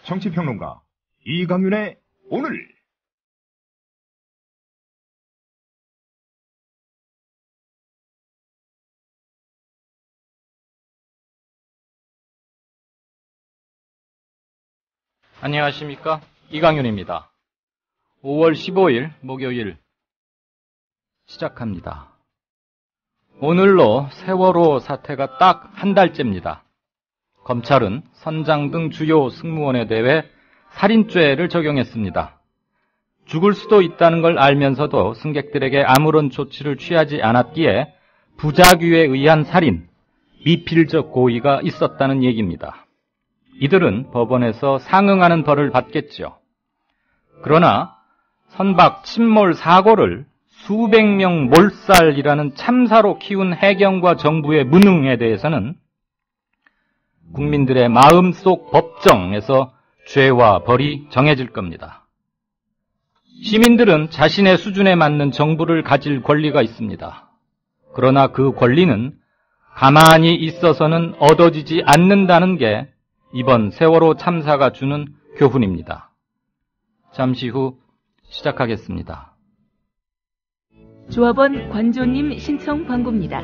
정치평론가 이강윤의 오늘. 안녕하십니까, 이강윤입니다. 5월 15일 목요일 시작합니다. 오늘로 세월호 사태가 딱 한 달째입니다. 검찰은 선장 등 주요 승무원에 대해 살인죄를 적용했습니다. 죽을 수도 있다는 걸 알면서도 승객들에게 아무런 조치를 취하지 않았기에 부작위에 의한 살인, 미필적 고의가 있었다는 얘기입니다. 이들은 법원에서 상응하는 벌을 받겠죠. 그러나 선박 침몰 사고를 수백 명 몰살이라는 참사로 키운 해경과 정부의 무능에 대해서는 국민들의 마음속 법정에서 죄와 벌이 정해질 겁니다. 시민들은 자신의 수준에 맞는 정부를 가질 권리가 있습니다. 그러나 그 권리는 가만히 있어서는 얻어지지 않는다는 게 이번 세월호 참사가 주는 교훈입니다. 잠시 후 시작하겠습니다. 조합원 관조님 신청 광고입니다.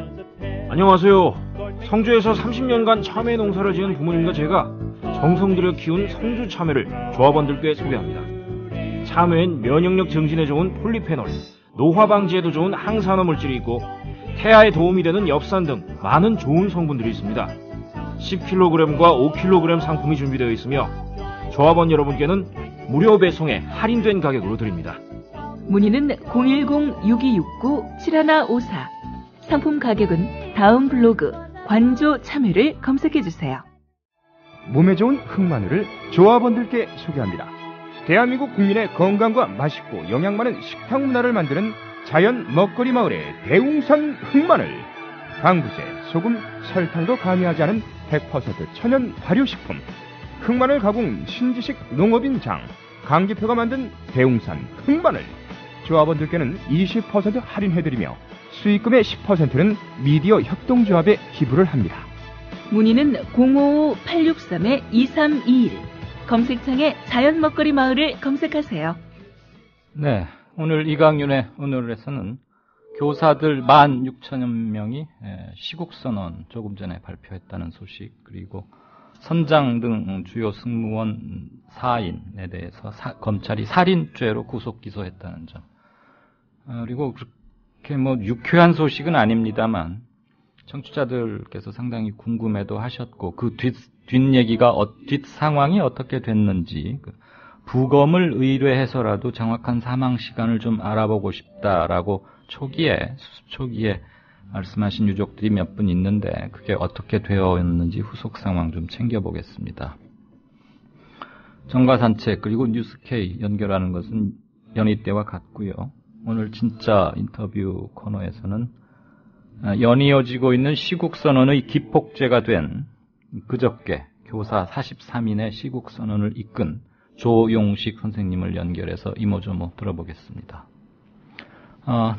안녕하세요. 성주에서 30년간 참외 농사를 지은 부모님과 제가 정성 들여 키운 성주 참외를 조합원들께 소개합니다. 참외엔 면역력 증진에 좋은 폴리페놀, 노화 방지에도 좋은 항산화 물질이 있고 태아에 도움이 되는 엽산 등 많은 좋은 성분들이 있습니다. 10kg과 5kg 상품이 준비되어 있으며 조합원 여러분께는 무료 배송에 할인된 가격으로 드립니다. 문의는 010-6269-7154. 상품 가격은 다음 블로그 관조 참외를 검색해주세요. 몸에 좋은 흑마늘을 조합원들께 소개합니다. 대한민국 국민의 건강과 맛있고 영양 많은 식탁 문화를 만드는 자연 먹거리 마을의 대웅산 흑마늘. 방부제, 소금, 설탕도 가미하지 않은 100% 천연 발효식품. 흑마늘 가공 신지식 농업인장 강기표가 만든 대웅산 흑마늘. 조합원들께는 20% 할인해드리며 수익금의 10%는 미디어 협동조합에 기부를 합니다. 문의는 055-863-2321. 검색창에 자연 먹거리 마을을 검색하세요. 네, 오늘 이강윤의 오늘에서는 교사들 16,000여 명이 시국선언 조금 전에 발표했다는 소식, 그리고 선장 등 주요 승무원 4인에 대해서 검찰이 살인죄로 구속 기소했다는 점, 그리고 그렇게 유쾌한 소식은 아닙니다만 청취자들께서 상당히 궁금해도 하셨고 그 뒷얘기가 뒷 상황이 어떻게 됐는지 부검을 의뢰해서라도 정확한 사망 시간을 좀 알아보고 싶다라고 수습 초기에 말씀하신 유족들이 몇 분 있는데 그게 어떻게 되었는지 후속 상황 좀 챙겨보겠습니다. 정가 산책 그리고 뉴스K 연결하는 것은 연희 때와 같고요. 오늘 진짜 인터뷰 코너에서는 연이어지고 있는 시국선언의 기폭제가 된 그저께 교사 43인의 시국선언을 이끈 조용식 선생님을 연결해서 이모저모 들어보겠습니다.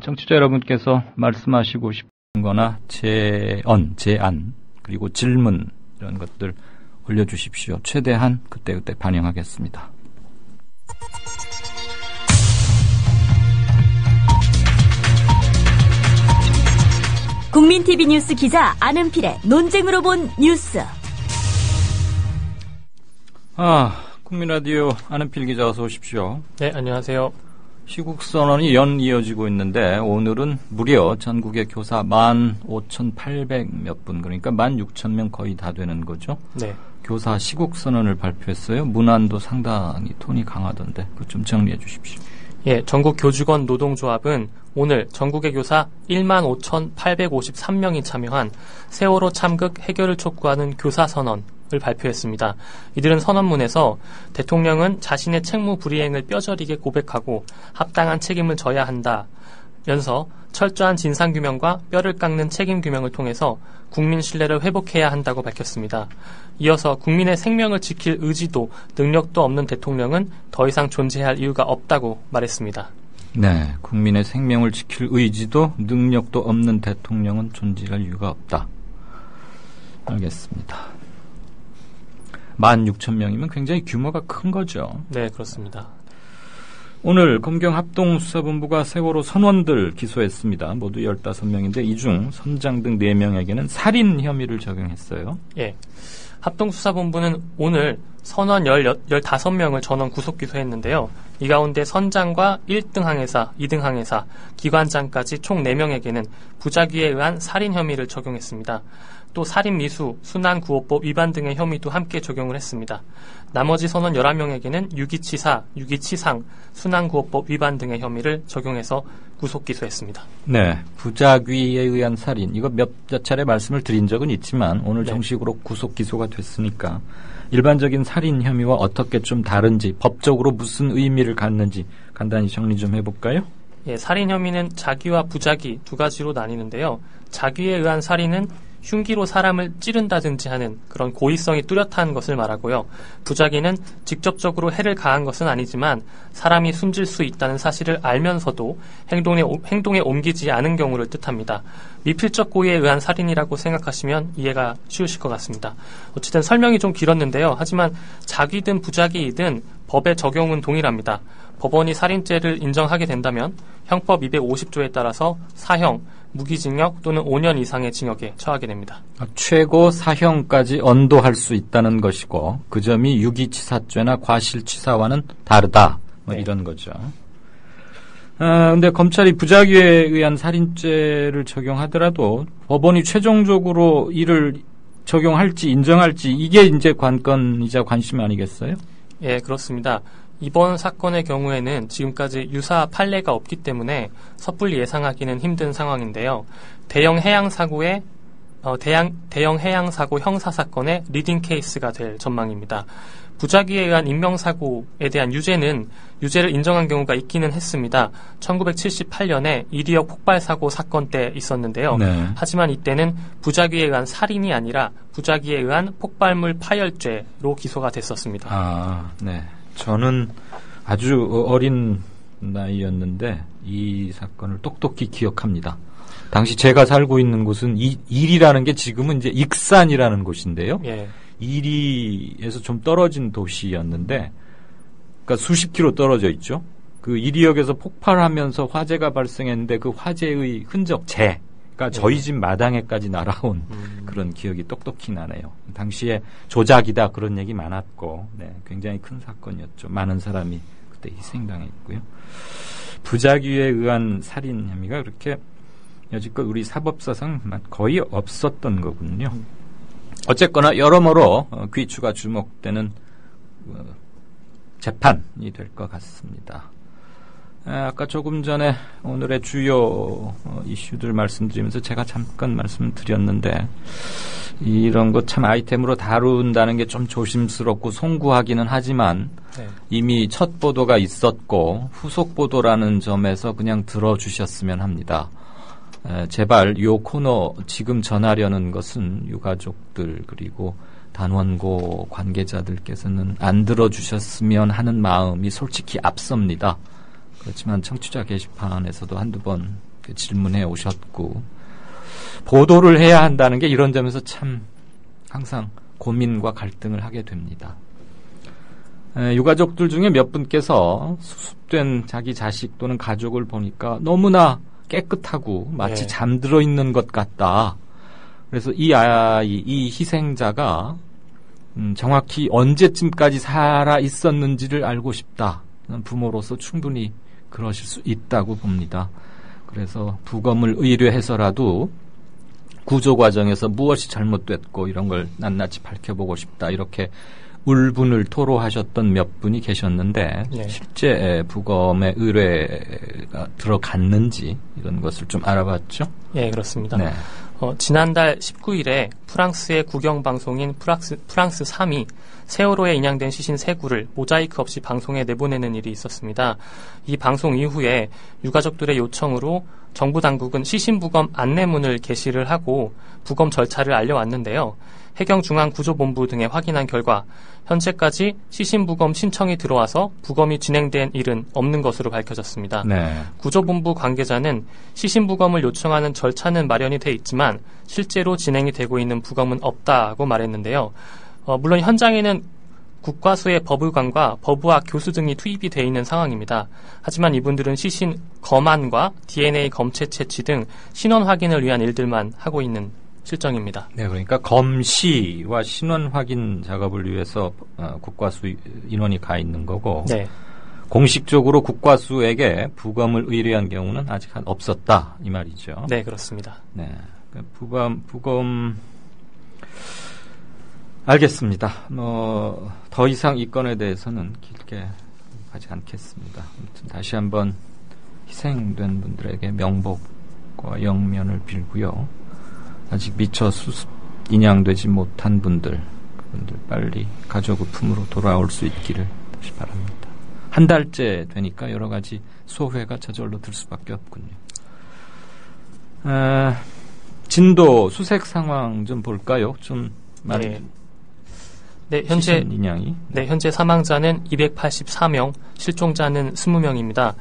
청취자 여러분께서 말씀하시고 싶은 거나 제안, 그리고 질문 이런 것들 올려주십시오. 최대한 그때그때 반영하겠습니다. 국민TV 뉴스 기자 안은필의 논쟁으로 본 뉴스. 국민라디오 안은필 기자 어서 오십시오. 네, 안녕하세요. 시국선언이 이어지고 있는데 오늘은 무려 전국의 교사 15,800 몇 분, 그러니까 16,000명 거의 다 되는 거죠. 네. 교사 시국선언을 발표했어요. 문안도 상당히 톤이 강하던데 그것 좀 정리해 주십시오. 예, 전국 교직원 노동조합은 오늘 전국의 교사 15,853명이 참여한 세월호 참극 해결을 촉구하는 교사선언을 발표했습니다. 이들은 선언문에서 대통령은 자신의 책무 불이행을 뼈저리게 고백하고 합당한 책임을 져야 한다면서 철저한 진상규명과 뼈를 깎는 책임규명을 통해서 국민 신뢰를 회복해야 한다고 밝혔습니다. 이어서 국민의 생명을 지킬 의지도 능력도 없는 대통령은 더 이상 존재할 이유가 없다고 말했습니다. 네, 국민의 생명을 지킬 의지도 능력도 없는 대통령은 존재할 이유가 없다. 알겠습니다. 16,000명이면 굉장히 규모가 큰 거죠. 네, 그렇습니다. 오늘 검경합동수사본부가 세월호 선원들 기소했습니다. 모두 15명인데 이 중 선장 등 4명에게는 살인 혐의를 적용했어요. 예. 합동수사본부는 오늘 선원 15명을 전원 구속 기소했는데요. 이 가운데 선장과 1등 항해사, 2등 항해사, 기관장까지 총 4명에게는 부작위에 의한 살인 혐의를 적용했습니다. 또 살인미수, 순환구호법 위반 등의 혐의도 함께 적용을 했습니다. 나머지 선원 11명에게는 유기치사, 유기치상, 순환구호법 위반 등의 혐의를 적용해서 구속 기소했습니다. 네, 부작위에 의한 살인. 이거 몇 차례 말씀을 드린 적은 있지만 오늘 정식으로 구속 기소가 됐으니까 일반적인 살인 혐의와 어떻게 좀 다른지, 법적으로 무슨 의미를 갖는지 간단히 정리 좀 해볼까요? 예, 살인 혐의는 자기와 부작위 두 가지로 나뉘는데요. 자기에 의한 살인은 흉기로 사람을 찌른다든지 하는 그런 고의성이 뚜렷한 것을 말하고요. 부작위는 직접적으로 해를 가한 것은 아니지만 사람이 숨질 수 있다는 사실을 알면서도 행동에 옮기지 않은 경우를 뜻합니다. 미필적 고의에 의한 살인이라고 생각하시면 이해가 쉬우실 것 같습니다. 어쨌든 설명이 좀 길었는데요. 하지만 자기든 부작위이든 법의 적용은 동일합니다. 법원이 살인죄를 인정하게 된다면 형법 250조에 따라서 사형, 무기징역 또는 5년 이상의 징역에 처하게 됩니다. 최고 사형까지 언도할 수 있다는 것이고 그 점이 유기치사죄나 과실치사와는 다르다. 이런 거죠. 근데 검찰이 부작위에 의한 살인죄를 적용하더라도 법원이 최종적으로 이를 적용할지 인정할지 이게 이제 관건이자 관심 아니겠어요? 예, 그렇습니다. 이번 사건의 경우에는 지금까지 유사 판례가 없기 때문에 섣불리 예상하기는 힘든 상황인데요. 대형 해양사고 형사사건의 리딩 케이스가 될 전망입니다. 부작위에 의한 인명사고에 대한 유죄를 인정한 경우가 있기는 했습니다. 1978년에 이리역 폭발사고 사건 때 있었는데요. 네. 하지만 이때는 부작위에 의한 살인이 아니라 부작위에 의한 폭발물 파열죄로 기소가 됐었습니다. 아, 네. 저는 아주 어린 나이였는데 이 사건을 똑똑히 기억합니다. 당시 제가 살고 있는 곳은 이리라는 게 지금은 이제 익산이라는 곳인데요. 예. 이리에서 좀 떨어진 도시였는데, 그러니까 수십 킬로 떨어져 있죠. 그 이리역에서 폭발하면서 화재가 발생했는데 그 화재의 흔적, 그러니까 저희 집 마당에까지 날아온 그런 기억이 똑똑히 나네요. 당시에 조작이다 그런 얘기 많았고, 네, 굉장히 큰 사건이었죠. 많은 사람이 그때 희생당했고요. 부작위에 의한 살인 혐의가 그렇게 여지껏 우리 사법사상 거의 없었던 거군요. 어쨌거나 여러모로 귀추가 주목되는 재판이 될 것 같습니다. 아까 조금 전에 오늘의 주요 이슈들 말씀드리면서 제가 잠깐 말씀드렸는데 이런 거 참 아이템으로 다룬다는 게 좀 조심스럽고 송구하기는 하지만 이미 첫 보도가 있었고 후속 보도라는 점에서 그냥 들어주셨으면 합니다. 제발 이 코너 지금 전하려는 것은 유가족들 그리고 단원고 관계자들께서는 안 들어주셨으면 하는 마음이 솔직히 앞섭니다. 그렇지만 청취자 게시판에서도 한두 번 질문해 오셨고 보도를 해야 한다는 게 이런 점에서 참 항상 고민과 갈등을 하게 됩니다. 유가족들 중에 몇 분께서 수습된 자기 자식 또는 가족을 보니까 너무나 깨끗하고 마치 잠들어 있는 것 같다. 그래서 이 희생자가 정확히 언제쯤까지 살아 있었는지를 알고 싶다. 부모로서 충분히 그러실 수 있다고 봅니다. 그래서 부검을 의뢰해서라도 구조 과정에서 무엇이 잘못됐고 이런 걸 낱낱이 밝혀보고 싶다. 이렇게 울분을 토로하셨던 몇 분이 계셨는데 실제 부검의 의뢰가 들어갔는지 이런 것을 좀 알아봤죠? 예, 그렇습니다. 네. 지난달 19일에 프랑스의 국영방송인 프랑스 3이 세월호에 인양된 시신 3구를 모자이크 없이 방송에 내보내는 일이 있었습니다. 이 방송 이후에 유가족들의 요청으로 정부 당국은 시신 부검 안내문을 게시를 하고 부검 절차를 알려왔는데요. 해경중앙구조본부 등에 확인한 결과 현재까지 시신 부검 신청이 들어와서 부검이 진행된 일은 없는 것으로 밝혀졌습니다. 네. 구조본부 관계자는 시신 부검을 요청하는 절차는 마련이 돼 있지만 실제로 진행이 되고 있는 부검은 없다고 말했는데요. 물론 현장에는 국과수의 법의관과 법의학 교수 등이 투입이 되어 있는 상황입니다. 하지만 이분들은 시신 검안과 DNA 검체 채취 등 신원 확인을 위한 일들만 하고 있는 실정입니다. 네, 그러니까 검시와 신원 확인 작업을 위해서 국과수 인원이 가 있는 거고, 네. 공식적으로 국과수에게 부검을 의뢰한 경우는 아직 없었다 이 말이죠. 네, 그렇습니다. 네, 부검 알겠습니다. 더 이상 이 건에 대해서는 길게 하지 않겠습니다. 아무튼 다시 한번 희생된 분들에게 명복과 영면을 빌고요. 아직 미처 수습 인양되지 못한 그분들 빨리 가족의 품으로 돌아올 수 있기를 다시 바랍니다. 한 달째 되니까 여러 가지 소회가 저절로 들 수밖에 없군요. 진도 수색 상황 좀 볼까요? 좀 많이. 네, 현재 사망자는 284명, 실종자는 20명입니다.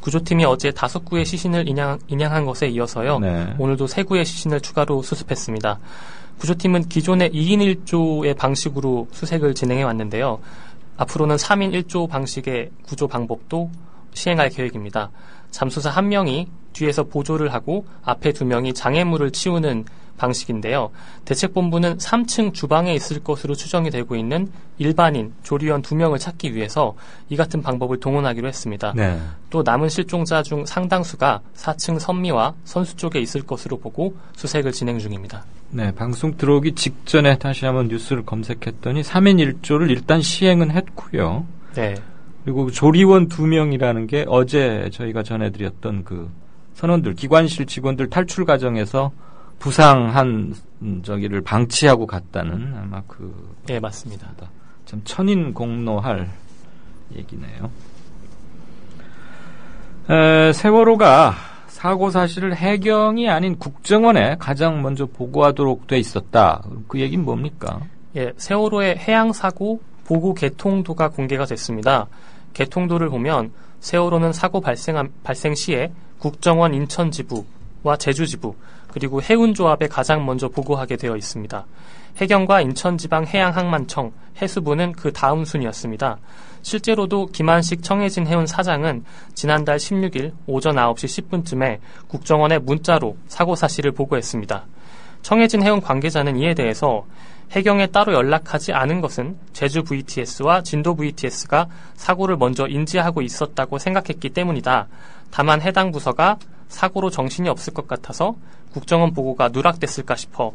구조팀이 어제 5구의 시신을 인양한 것에 이어서요. 네. 오늘도 3구의 시신을 추가로 수습했습니다. 구조팀은 기존의 2인 1조의 방식으로 수색을 진행해 왔는데요. 앞으로는 3인 1조 방식의 구조 방법도 시행할 계획입니다. 잠수사 1명이 뒤에서 보조를 하고 앞에 2명이 장애물을 치우는 방식인데요. 대책본부는 3층 주방에 있을 것으로 추정이 되고 있는 일반인, 조리원 2명을 찾기 위해서 이 같은 방법을 동원하기로 했습니다. 네. 또 남은 실종자 중 상당수가 4층 선미와 선수 쪽에 있을 것으로 보고 수색을 진행 중입니다. 네, 방송 들어오기 직전에 다시 한번 뉴스를 검색했더니 3인 1조를 일단 시행은 했고요. 네. 그리고 조리원 2명이라는 게 어제 저희가 전해드렸던 그 선원들, 기관실 직원들 탈출 과정에서 부상한 저기를 방치하고 갔다는 아마 네, 맞습니다. 참 천인공노할 얘기네요. 세월호가 사고 사실을 해경이 아닌 국정원에 가장 먼저 보고하도록 돼 있었다. 그 얘기는 뭡니까? 예, 세월호의 해양 사고 보고 개통도가 공개가 됐습니다. 개통도를 보면 세월호는 사고 발생 시에 국정원 인천지부와 제주지부 그리고 해운조합에 가장 먼저 보고하게 되어 있습니다. 해경과 인천지방해양항만청, 해수부는 그 다음 순이었습니다. 실제로도 김한식 청해진 해운 사장은 지난달 16일 오전 9시 10분쯤에 국정원에 문자로 사고 사실을 보고했습니다. 청해진 해운 관계자는 이에 대해서 해경에 따로 연락하지 않은 것은 제주 VTS와 진도 VTS가 사고를 먼저 인지하고 있었다고 생각했기 때문이다. 다만 해당 부서가 사고로 정신이 없을 것 같아서 국정원 보고가 누락됐을까 싶어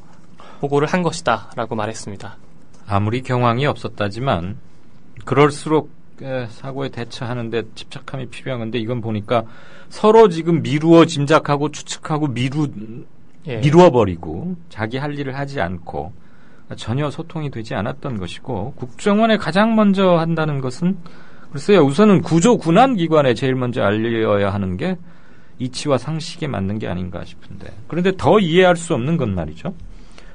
보고를 한 것이다 라고 말했습니다. 아무리 경황이 없었다지만 그럴수록 사고에 대처하는 데 집착함이 필요한 건데 이건 보니까 서로 지금 미루어 짐작하고 추측하고 미루어버리고 자기 할 일을 하지 않고 전혀 소통이 되지 않았던 것이고 국정원에 가장 먼저 한다는 것은 글쎄요, 우선은 구조군안기관에 제일 먼저 알려야 하는 게 이치와 상식에 맞는 게 아닌가 싶은데 그런데 더 이해할 수 없는 건 말이죠.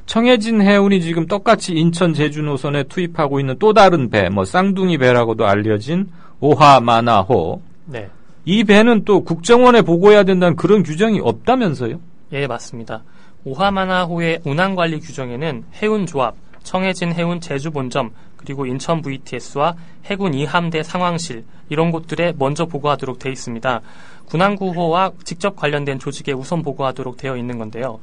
청해진 해운이 지금 똑같이 인천 제주 노선에 투입하고 있는 또 다른 배, 쌍둥이 배라고도 알려진 오하마나호. 네. 이 배는 또 국정원에 보고해야 된다는 그런 규정이 없다면서요? 예, 맞습니다. 오하마나호의 운항관리 규정에는 해운조합, 청해진 해운 제주본점, 그리고 인천 VTS와 해군 2함대 상황실 이런 곳들에 먼저 보고하도록 되어 있습니다. 군항구호와 직접 관련된 조직에 우선 보고하도록 되어 있는 건데요.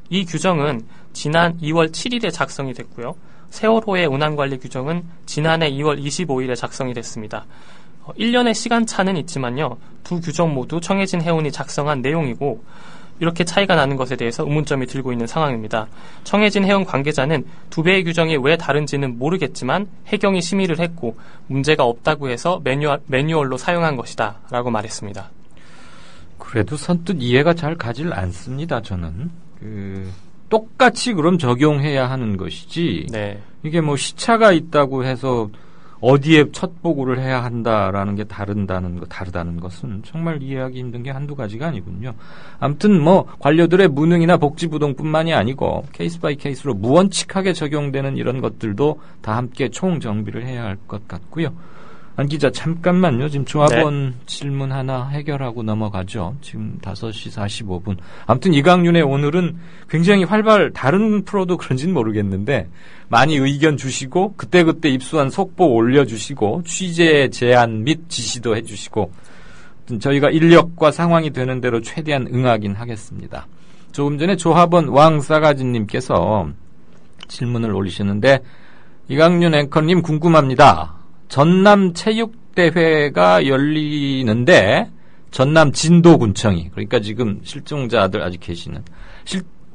이 규정은 지난 2월 7일에 작성이 됐고요. 세월호의 운항관리 규정은 지난해 2월 25일에 작성이 됐습니다. 1년의 시간차는 있지만요. 두 규정 모두 청해진 해운이 작성한 내용이고 이렇게 차이가 나는 것에 대해서 의문점이 들고 있는 상황입니다. 청해진 해운 관계자는 두 배의 규정이 왜 다른지는 모르겠지만 해경이 심의를 했고 문제가 없다고 해서 매뉴얼로 사용한 것이다 라고 말했습니다. 그래도 선뜻 이해가 잘 가질 않습니다. 저는 똑같이 그럼 적용해야 하는 것이지 네. 이게 시차가 있다고 해서 어디에 첫 보고를 해야 한다라는 게 다르다는 것은 정말 이해하기 힘든 게 한두 가지가 아니군요. 아무튼 관료들의 무능이나 복지부동뿐만이 아니고 케이스 바이 케이스로 무원칙하게 적용되는 이런 것들도 다 함께 총정비를 해야 할 것 같고요. 안 기자 잠깐만요. 지금 조합원 질문 하나 해결하고 넘어가죠. 지금 5시 45분. 아무튼 이강윤의 오늘은 굉장히 다른 프로도 그런지는 모르겠는데 많이 의견 주시고 그때그때 입수한 속보 올려주시고 취재 제안 및 지시도 해주시고 저희가 인력과 상황이 되는 대로 최대한 응하긴 하겠습니다. 조금 전에 조합원 왕싸가지님께서 질문을 올리셨는데 이강윤 앵커님 궁금합니다. 전남 체육대회가 열리는데 전남 진도군청이 그러니까 지금 실종자들 아직 계시는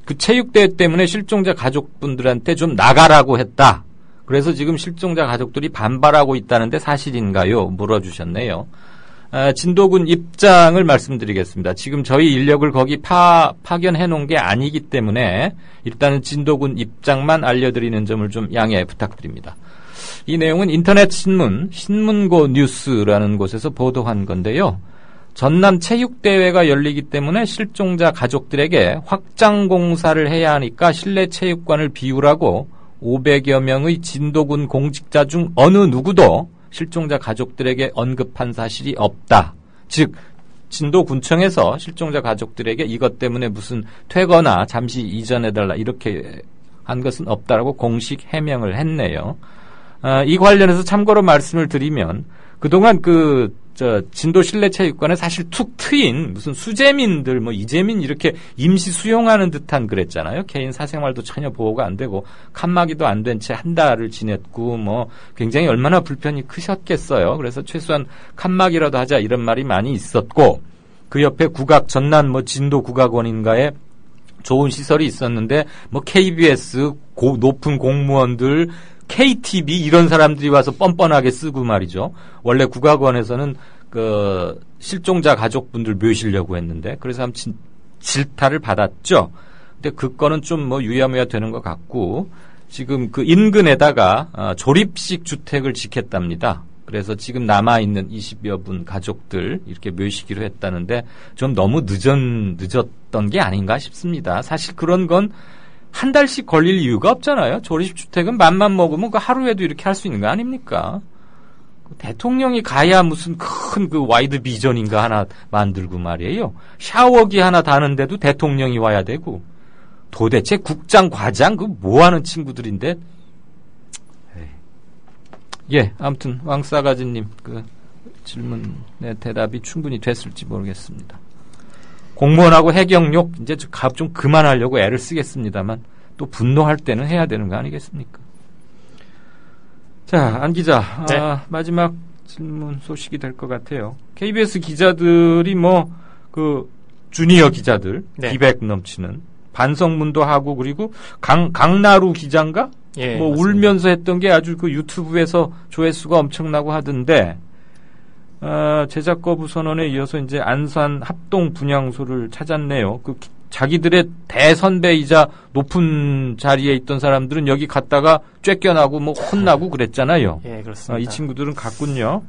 그 체육대회 때문에 실종자 가족분들한테 좀 나가라고 했다. 그래서 지금 실종자 가족들이 반발하고 있다는데 사실인가요? 물어주셨네요. 진도군 입장을 말씀드리겠습니다. 지금 저희 인력을 거기 파견해 놓은 게 아니기 때문에 일단은 진도군 입장만 알려드리는 점을 좀 양해 부탁드립니다. 이 내용은 인터넷 신문고 뉴스라는 곳에서 보도한 건데요. 전남 체육대회가 열리기 때문에 실종자 가족들에게 확장 공사를 해야 하니까 실내 체육관을 비우라고 500여 명의 진도군 공직자 중 어느 누구도 실종자 가족들에게 언급한 사실이 없다. 즉 진도군청에서 실종자 가족들에게 이것 때문에 무슨 퇴거나 잠시 이전해달라 이렇게 한 것은 없다라고 공식 해명을 했네요. 이 관련해서 참고로 말씀을 드리면 그동안 진도 실내체육관에 사실 툭 트인 무슨 수재민들 이재민 이렇게 임시 수용하는 듯한 그랬잖아요. 개인 사생활도 전혀 보호가 안 되고 칸막이도 안 된 채 한 달을 지냈고 굉장히 얼마나 불편이 크셨겠어요. 그래서 최소한 칸막이라도 하자 이런 말이 많이 있었고 그 옆에 전남 진도 국악원인가에 좋은 시설이 있었는데 KBS 높은 공무원들 KTV 이런 사람들이 와서 뻔뻔하게 쓰고 말이죠. 원래 국악원에서는 실종자 가족분들 모시려고 했는데 그래서 아무튼 질타를 받았죠. 근데 그 건은 좀 유야무야 되는 것 같고 지금 그 인근에다가 조립식 주택을 짓겠답니다. 그래서 지금 남아있는 20여 분 가족들 이렇게 모시기로 했다는데 좀 너무 늦었던 게 아닌가 싶습니다. 사실 그런 건 한 달씩 걸릴 이유가 없잖아요. 조립주택은 맘만 먹으면 하루에도 이렇게 할 수 있는 거 아닙니까? 대통령이 가야 무슨 큰 와이드 비전인가 하나 만들고 말이에요. 샤워기 하나 다는데도 대통령이 와야 되고 도대체 국장, 과장 뭐 하는 친구들인데 아무튼 왕싸가지님 질문의 대답이 충분히 됐을지 모르겠습니다. 공무원하고 해경욕 이제 좀 그만하려고 애를 쓰겠습니다만 또 분노할 때는 해야 되는 거 아니겠습니까? 자, 안 기자, 마지막 질문 소식이 될 것 같아요. KBS 기자들이 주니어 기자들 200 넘치는 반성문도 하고 그리고 강나루 기자인가? 울면서 했던 게 아주 유튜브에서 조회수가 엄청나고 하던데. 제작 거부 선언에 이어서 이제 안산 합동 분향소를 찾았네요. 자기들의 대선배이자 높은 자리에 있던 사람들은 여기 갔다가 쫓겨나고 혼나고 그랬잖아요. 예, 그렇습니다. 이 친구들은 갔군요.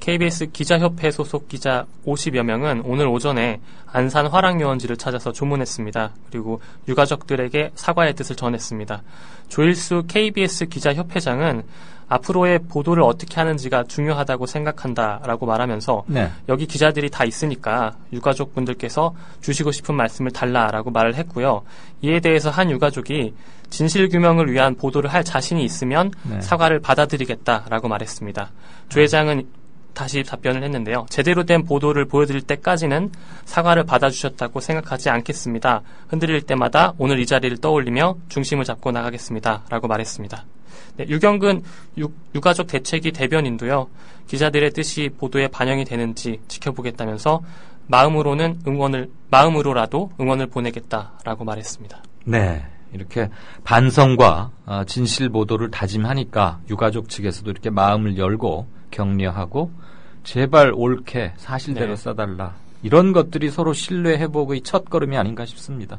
KBS 기자협회 소속 기자 50여 명은 오늘 오전에 안산 화랑요원지를 찾아서 조문했습니다. 그리고 유가족들에게 사과의 뜻을 전했습니다. 조일수 KBS 기자협회장은 앞으로의 보도를 어떻게 하는지가 중요하다고 생각한다라고 말하면서 여기 기자들이 다 있으니까 유가족분들께서 주시고 싶은 말씀을 달라라고 말을 했고요. 이에 대해서 한 유가족이 진실규명을 위한 보도를 할 자신이 있으면 사과를 받아들이겠다라고 말했습니다. 조 회장은 다시 답변을 했는데요. 제대로 된 보도를 보여드릴 때까지는 사과를 받아주셨다고 생각하지 않겠습니다. 흔들릴 때마다 오늘 이 자리를 떠올리며 중심을 잡고 나가겠습니다. 라고 말했습니다. 유경근 유가족 대책위 대변인도요. 기자들의 뜻이 보도에 반영이 되는지 지켜보겠다면서 마음으로라도 응원을 보내겠다라고 말했습니다. 네. 이렇게 반성과 진실 보도를 다짐하니까 유가족 측에서도 이렇게 마음을 열고 격려하고 제발 옳게 사실대로 써달라. 이런 것들이 서로 신뢰 회복의 첫걸음이 아닌가 싶습니다.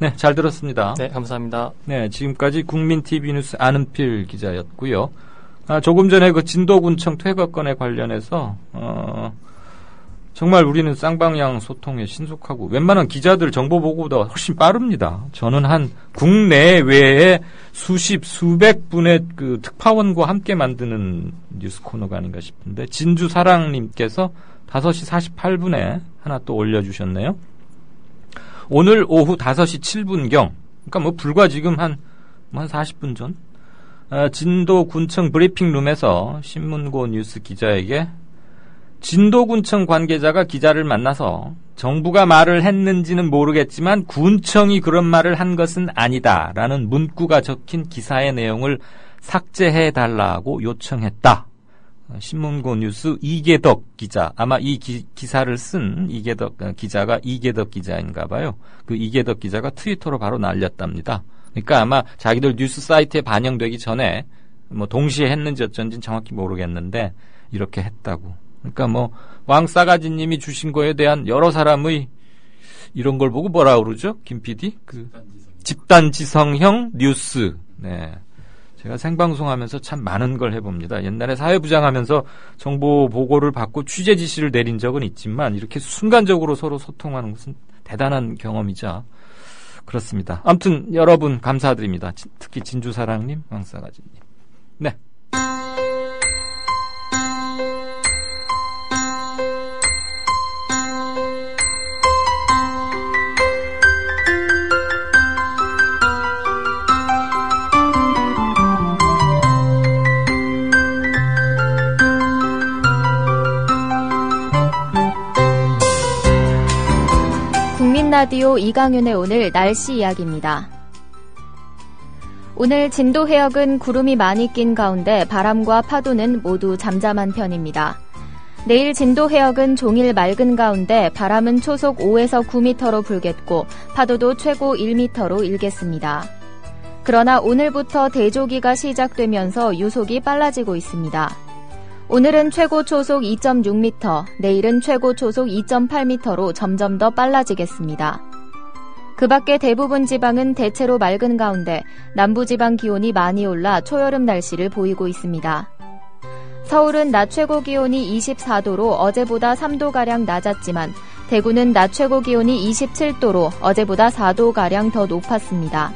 네, 잘 들었습니다. 네, 감사합니다. 네, 지금까지 국민TV 뉴스 안은필 기자였고요. 조금 전에 진도군청 퇴거건에 관련해서 정말 우리는 쌍방향 소통에 신속하고 웬만한 기자들 정보 보고보다 훨씬 빠릅니다. 저는 한 국내외에 수백 분의 그 특파원과 함께 만드는 뉴스 코너가 아닌가 싶은데 진주사랑님께서 5시 48분에 하나 또 올려주셨네요. 오늘 오후 5시 7분경, 그러니까 뭐 불과 지금 한 40분 전, 진도군청 브리핑룸에서 신문고 뉴스 기자에게 진도군청 관계자가 기자를 만나서 정부가 말을 했는지는 모르겠지만 군청이 그런 말을 한 것은 아니다라는 문구가 적힌 기사의 내용을 삭제해달라고 요청했다. 신문고 뉴스 이계덕 기자, 아마 이 기사를 쓴 이계덕 기자가 이계덕 기자인가 봐요. 그 이계덕 기자가 트위터로 바로 날렸답니다. 그러니까 아마 자기들 뉴스 사이트에 반영되기 전에 뭐 동시에 했는지 어쩐지는 정확히 모르겠는데 이렇게 했다고. 그러니까 뭐 왕싸가지님이 주신 거에 대한 여러 사람의 이런 걸 보고 뭐라 그러죠? 김 PD? 그 집단지성형 뉴스. 네. 제가 생방송하면서 참 많은 걸 해봅니다. 옛날에 사회부장하면서 정보 보고를 받고 취재 지시를 내린 적은 있지만 이렇게 순간적으로 서로 소통하는 것은 대단한 경험이자 그렇습니다. 아무튼 여러분 감사드립니다. 특히 진주사랑님, 왕싸가지님. 네. 라디오 이강윤의 오늘 날씨 이야기입니다. 오늘 진도 해역은 구름이 많이 낀 가운데 바람과 파도는 모두 잠잠한 편입니다. 내일 진도 해역은 종일 맑은 가운데 바람은 초속 5에서 9m로 불겠고 파도도 최고 1m로 일겠습니다. 그러나 오늘부터 대조기가 시작되면서 유속이 빨라지고 있습니다. 오늘은 최고 초속 2.6m, 내일은 최고 초속 2.8m로 점점 더 빨라지겠습니다. 그 밖에 대부분 지방은 대체로 맑은 가운데 남부지방 기온이 많이 올라 초여름 날씨를 보이고 있습니다. 서울은 낮 최고 기온이 24도로 어제보다 3도가량 낮았지만 대구는 낮 최고 기온이 27도로 어제보다 4도가량 더 높았습니다.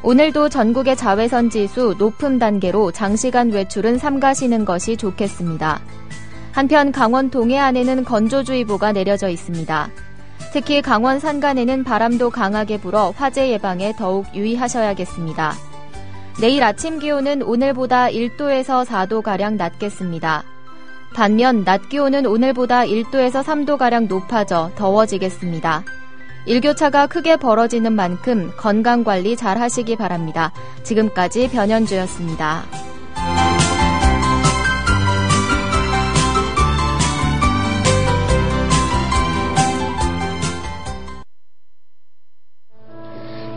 오늘도 전국의 자외선 지수 높음 단계로 장시간 외출은 삼가시는 것이 좋겠습니다. 한편 강원 동해안에는 건조주의보가 내려져 있습니다. 특히 강원 산간에는 바람도 강하게 불어 화재 예방에 더욱 유의하셔야겠습니다. 내일 아침 기온은 오늘보다 1도에서 4도가량 낮겠습니다. 반면 낮 기온은 오늘보다 1도에서 3도가량 높아져 더워지겠습니다. 일교차가 크게 벌어지는 만큼 건강관리 잘 하시기 바랍니다. 지금까지 변현주였습니다.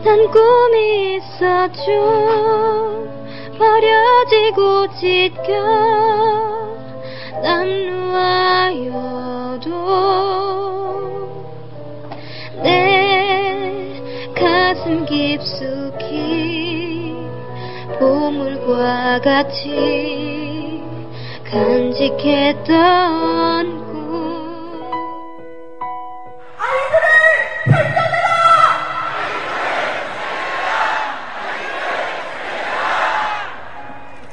난 꿈이 있었죠. 버려지고 찢겨 남루하여도 내 가슴 깊숙이 보물과 같이 간직했던 꿈. 아이들을 살려내라!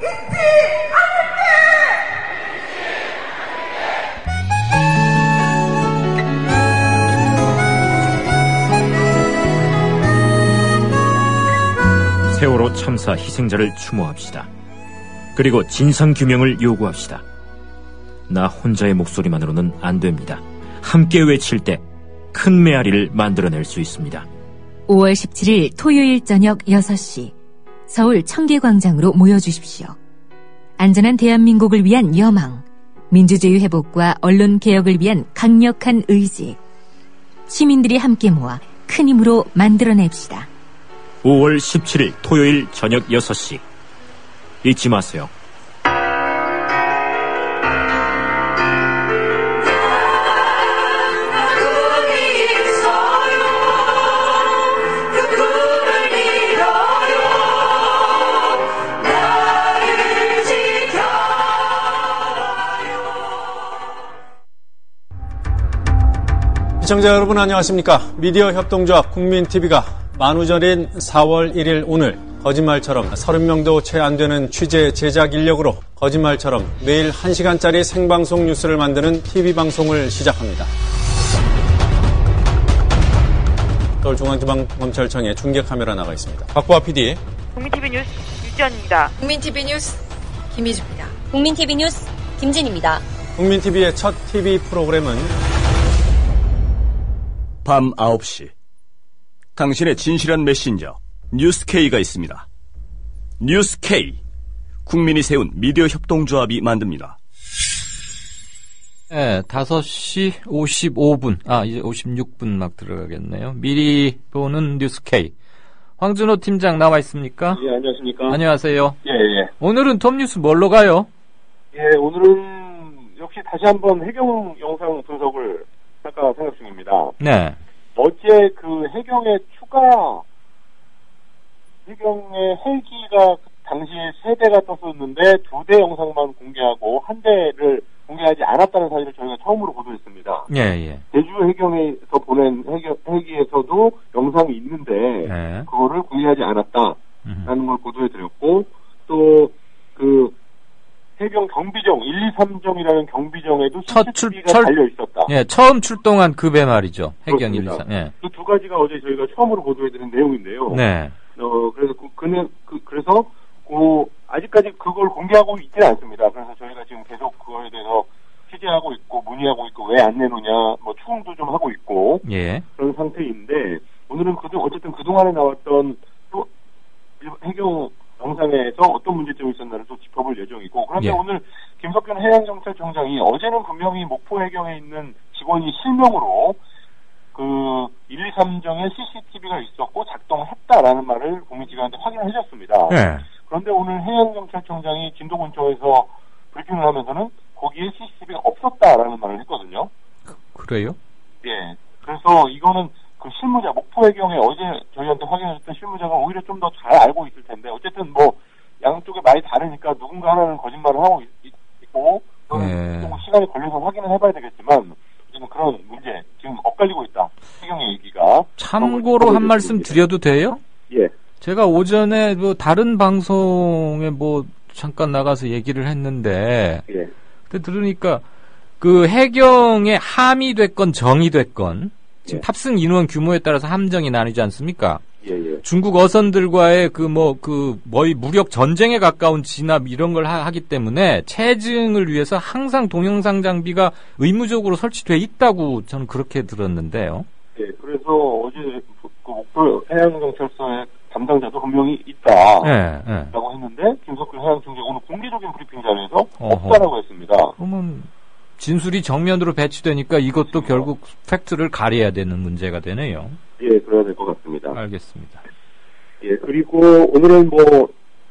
잊지 않을게! 세월호 참사 희생자를 추모합시다. 그리고 진상규명을 요구합시다. 나 혼자의 목소리만으로는 안 됩니다. 함께 외칠 때 큰 메아리를 만들어낼 수 있습니다. 5월 17일 토요일 저녁 6시 서울 청계광장으로 모여주십시오. 안전한 대한민국을 위한 여망, 민주주의 회복과 언론 개혁을 위한 강력한 의지, 시민들이 함께 모아 큰 힘으로 만들어냅시다. 5월 17일 토요일 저녁 6시 잊지 마세요. 시청자 여러분 안녕하십니까. 미디어 협동조합 국민TV가 만우절인 4월 1일 오늘 거짓말처럼 30명도 채 안 되는 취재 제작 인력으로 거짓말처럼 매일 1시간짜리 생방송 뉴스를 만드는 TV방송을 시작합니다. 서울중앙지방검찰청에 중계카메라 나가 있습니다. 박보아 PD. 국민TV 뉴스 유지연입니다. 국민TV 뉴스 김희주입니다. 국민TV 뉴스 김진입니다. 국민TV의 첫 TV 프로그램은 밤 9시 당신의 진실한 메신저 뉴스K가 있습니다. 뉴스K 국민이 세운 미디어 협동조합이 만듭니다. 네, 5시 55분 이제 56분 막 들어가겠네요. 미리 보는 뉴스K 황준호 팀장 나와 있습니까? 예, 안녕하십니까? 안녕하세요. 예. 오늘은 톱뉴스 뭘로 가요? 예, 오늘은 역시 다시 한번 해경 영상 분석을 할까 생각 중입니다. 네. 어제 그 해경의 헬기가 당시에 3대가 떴었는데 2대 영상만 공개하고 1대를 공개하지 않았다는 사실을 저희가 처음으로 보도했습니다. 예. 제주 해경에서 보낸 헬기에서도 영상이 있는데 그거를 공개하지 않았다라는 걸 보도해드렸고 또 그 해경 경비정 1, 2, 3정이라는 경비정에도 CCTV가 달려 있었다. 예, 처음 출동한 그 배 말이죠. 해경 1, 2, 3. 예. 그 두 가지가 어제 저희가 처음으로 보도해드린 내용인데요. 네. 그래서 아직까지 그걸 공개하고 있지는 않습니다. 그래서 저희가 지금 계속 그거에 대해서 취재하고 있고 문의하고 있고 왜 안 내놓냐 뭐 추궁도 좀 하고 있고 그런 상태인데 오늘은 어쨌든 그동안에 나왔던 또 해경 영상에서 어떤 문제점이 있었나를 또 짚어볼 예정이고 그런데 오늘 김석균 해양경찰청장이 어제는 분명히 목포 해경에 있는 직원이 실명으로 그 1, 2, 3정에 CCTV가 있었고 작동했다라는 말을 국민지휘관한테 확인을 해줬습니다. 그런데 오늘 해양경찰청장이 진도군청에서 브리핑을 하면서는 거기에 CCTV가 없었다라는 말을 했거든요. 그래요? 예. 그래서 이거는 그 실무자, 목포해경에 어제 저희한테 확인해줬던 실무자가 오히려 좀 더 잘 알고 있을 텐데 어쨌든 뭐 양쪽에 말이 다르니까 누군가 하나는 거짓말을 하고 있고 좀 시간이 걸려서 확인을 해봐야 되겠지만 지금 그런 문제 지금 엇갈리고 있다. 해경의 얘기가. 참고로 한 말씀 드려도 돼요? 예. 제가 오전에 뭐 다른 방송에 뭐 잠깐 나가서 얘기를 했는데 그때 들으니까 그 해경에 함이 됐건 정이 됐건 지금 탑승 인원 규모에 따라서 함정이 나뉘지 않습니까? 중국 어선들과의 거의 무력 전쟁에 가까운 진압 이런 걸 하기 때문에 체증을 위해서 항상 동영상 장비가 의무적으로 설치돼 있다고 저는 그렇게 들었는데요. 예, 그래서 어제 그 목포 해양경찰서의 담당자도 분명히 있다라고 했는데 김석균 해양청장 오늘 공개적인 브리핑 자리에서 없다라고 했습니다. 그러면 진술이 정면으로 배치되니까 이것도 결국 팩트를 가려야 되는 문제가 되네요. 예, 그래야 될 것 같습니다. 알겠습니다. 예, 그리고 오늘은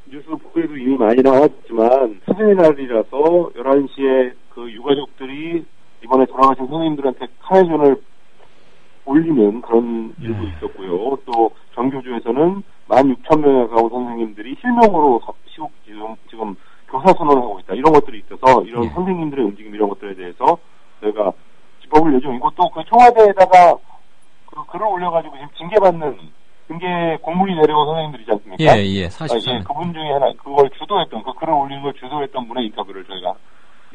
뉴스 보도에도 이미 많이 나왔지만 스승의 날이라서 11시에 그 유가족들이 이번에 돌아가신 선생님들한테 카네존을 올리는 그런 일도 있었고요. 또 전교조에서는 16,000명에 가까운 선생님들이 실명으로 지금 교사 선언하고 있다. 이런 것들이 있어서 이런 선생님들의 움직임 이런 것들에 대해서 저희가 짚어볼 예정이고 또 그 청와대에다가 그 글을 올려가지고 지금 징계 공문이 내려온 선생님들이지 않습니까? 예, 44명. 그분 중에 하나 그걸 주도했던 그 글을 올리는 걸 주도했던 분의 인터뷰를 저희가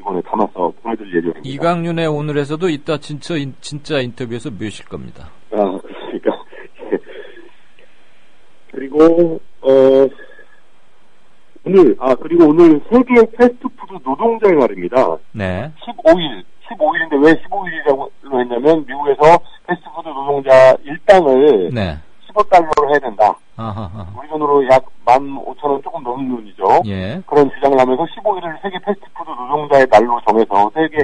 이번에 담아서 보내드릴 예정입니다. 이강윤의 오늘에서도 이따 진짜 인터뷰에서 모실 겁니다. 그렇습니까? 그리고 오늘 세계 패스트푸드 노동자의 날입니다. 네. 15일인데 왜 15일이라고 했냐면 미국에서 패스트푸드 노동자 일당을 15달러로 해야 된다. 우리 돈으로 약 15,000원 조금 넘는 돈이죠. 그런 주장을 하면서 15일을 세계 패스트푸드 노동자의 날로 정해서 세계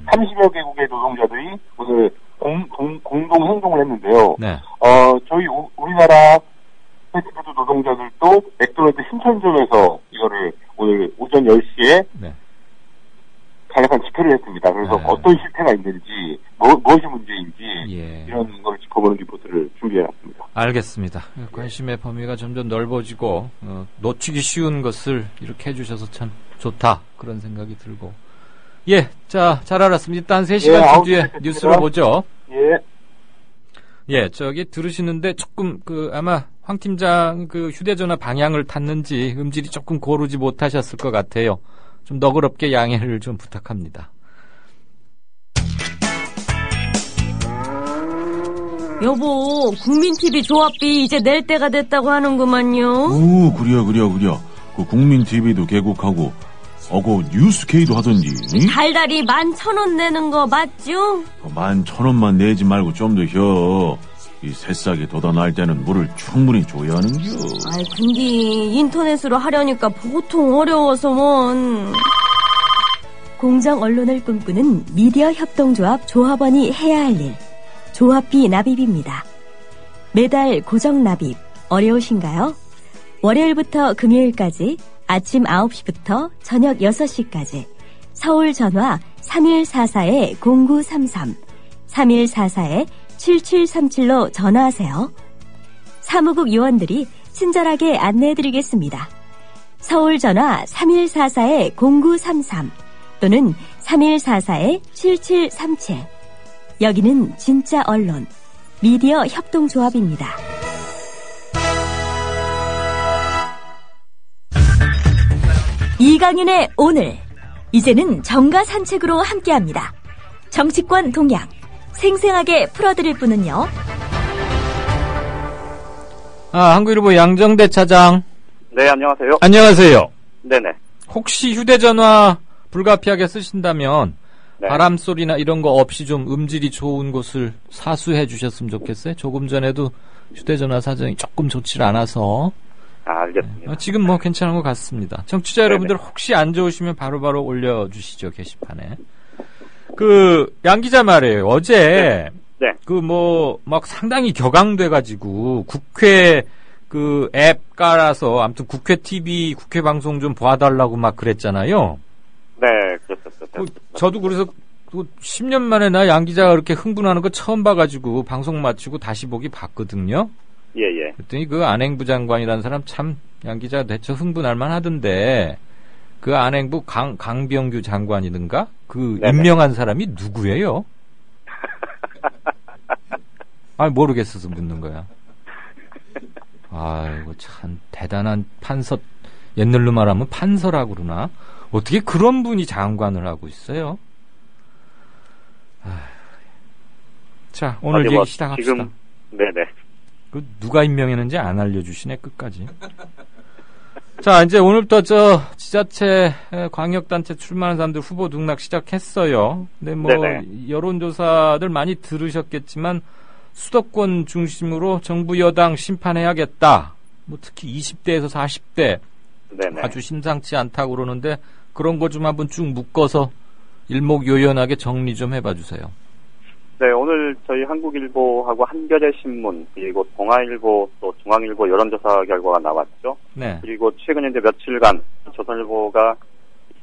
30여 개국의 노동자들이 오늘 공동 행동을 했는데요. 저희 우리나라 패스트푸드 노동자들도 맥도날드 신천점에서 이거를 오늘 오전 10시에 간략한 집회를 했습니다. 그래서 어떤 실패가 있는지, 무엇이 문제인지 이런 걸 짚어보는 리포트를 준비해놨습니다. 알겠습니다. 관심의 범위가 점점 넓어지고 놓치기 쉬운 것을 이렇게 해주셔서 참 좋다 그런 생각이 들고 잘 알았습니다. 일단 3시간 뒤에 뉴스를 보죠. 예, 저기 들으시는데 조금 아마 황 팀장 휴대전화 방향을 탔는지 음질이 조금 고르지 못하셨을 것 같아요. 좀 너그럽게 양해를 좀 부탁합니다. 여보, 국민TV 조합비 이제 낼 때가 됐다고 하는구만요. 오, 그래요. 그 국민TV도 개국하고, 그 뉴스K도 하던지. 달달이 11,000원 내는 거 맞죠? 11,000원만 내지 말고 좀 더 혀. 이 새싹이 돋아날 때는 물을 충분히 줘야 하는겨. 아이, 근데 인터넷으로 하려니까 보통 어려워서 뭔. 공정 언론을 꿈꾸는 미디어 협동조합 조합원이 해야 할 일. 조합비 납입입니다. 매달 고정 납입 어려우신가요? 월요일부터 금요일까지 아침 9시부터 저녁 6시까지 서울 전화 3144-0933 3144-7737로 전화하세요. 사무국 요원들이 친절하게 안내해드리겠습니다. 서울 전화 3144-0933 또는 3144-7737 여기는 진짜 언론, 미디어 협동조합입니다. 이강윤의 오늘, 이제는 정가 산책으로 함께합니다. 정치권 동향, 생생하게 풀어드릴 분은요. 한국일보 양정대 차장. 네, 안녕하세요. 안녕하세요. 네네. 혹시 휴대전화 불가피하게 쓰신다면 네. 바람소리나 이런 거 없이 좀 음질이 좋은 곳을 사수해 주셨으면 좋겠어요. 조금 전에도 휴대전화 사정이 조금 좋지 않아서. 알겠습니다. 지금 뭐 괜찮은 것 같습니다. 청취자 네네. 여러분들 혹시 안 좋으시면 바로바로 올려주시죠, 게시판에. 양 기자 말이에요. 어제 네. 막 상당히 격앙돼가지고 국회 앱 깔아서 아무튼 국회 TV, 국회 방송 좀 봐달라고 막 그랬잖아요. 네, 그렇습니다. 저도 그래서 10년 만에 나 양 기자가 그렇게 흥분하는 거 처음 봐가지고 방송 마치고 다시 보기 봤거든요. 예. 그랬더니 안행부 장관이라는 사람 참 양 기자 대체 흥분할 만하던데 안행부 강병규 장관이든가 네네. 임명한 사람이 누구예요? 모르겠어서 묻는 거야. 이거 참 대단한 판서, 옛날로 말하면 판서라고 그러나? 어떻게 그런 분이 장관을 하고 있어요? 자, 오늘 얘기 시작합시다. 지금, 네네. 누가 임명했는지 안 알려주시네, 끝까지. 자, 이제 오늘부터 지자체, 광역단체 출마하는 사람들 후보 등락 시작했어요. 근데 네네. 여론조사들 많이 들으셨겠지만, 수도권 중심으로 정부 여당 심판해야겠다. 특히 20대에서 40대. 네네. 아주 심상치 않다고 그러는데, 그런 거 좀 한번 쭉 묶어서 일목요연하게 정리 좀 해봐 주세요. 네, 오늘 저희 한국일보하고 한겨레신문, 그리고 동아일보, 또 중앙일보 여론조사 결과가 나왔죠. 네. 그리고 최근 이제 며칠간 조선일보가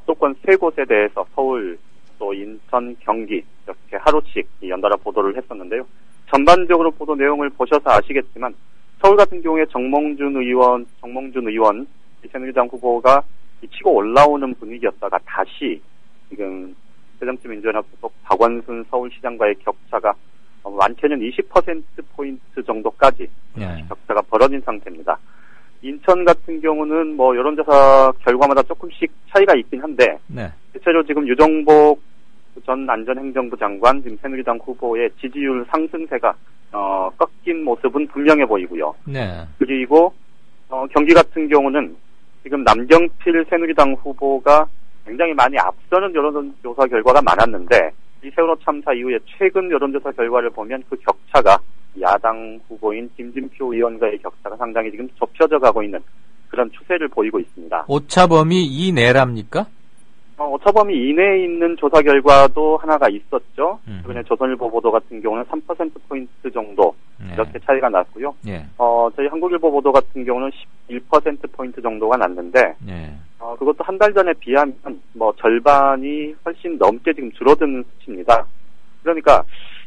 수도권 세 곳에 대해서 서울, 또 인천, 경기 이렇게 하루씩 연달아 보도를 했었는데요. 전반적으로 보도 내용을 보셔서 아시겠지만 서울 같은 경우에 정몽준 의원 새누리당 후보가 치고 올라오는 분위기였다가 다시 지금 새정치민주연합 소속 박원순 서울시장과의 격차가 많게는 20%포인트 정도까지 격차가 벌어진 상태입니다. 인천 같은 경우는 여론조사 결과마다 조금씩 차이가 있긴 한데 대체로 지금 유정복 전 안전행정부 장관, 지금 새누리당 후보의 지지율 상승세가 꺾인 모습은 분명해 보이고요. 네. 그리고 경기 같은 경우는 지금 남경필 새누리당 후보가 굉장히 많이 앞서는 여론조사 결과가 많았는데 이 세월호 참사 이후에 최근 여론조사 결과를 보면 그 격차가 야당 후보인 김진표 의원과의 격차가 상당히 지금 좁혀져 가고 있는 그런 추세를 보이고 있습니다. 오차범위 이내랍니까? 오차범위 이내에 있는 조사 결과도 하나가 있었죠. 최근에 조선일보 보도 같은 경우는 3%포인트 정도 이렇게 차이가 났고요. 저희 한국일보 보도 같은 경우는 11%포인트 정도가 났는데 그것도 한 달 전에 비하면 절반이 훨씬 넘게 지금 줄어든 수치입니다. 그러니까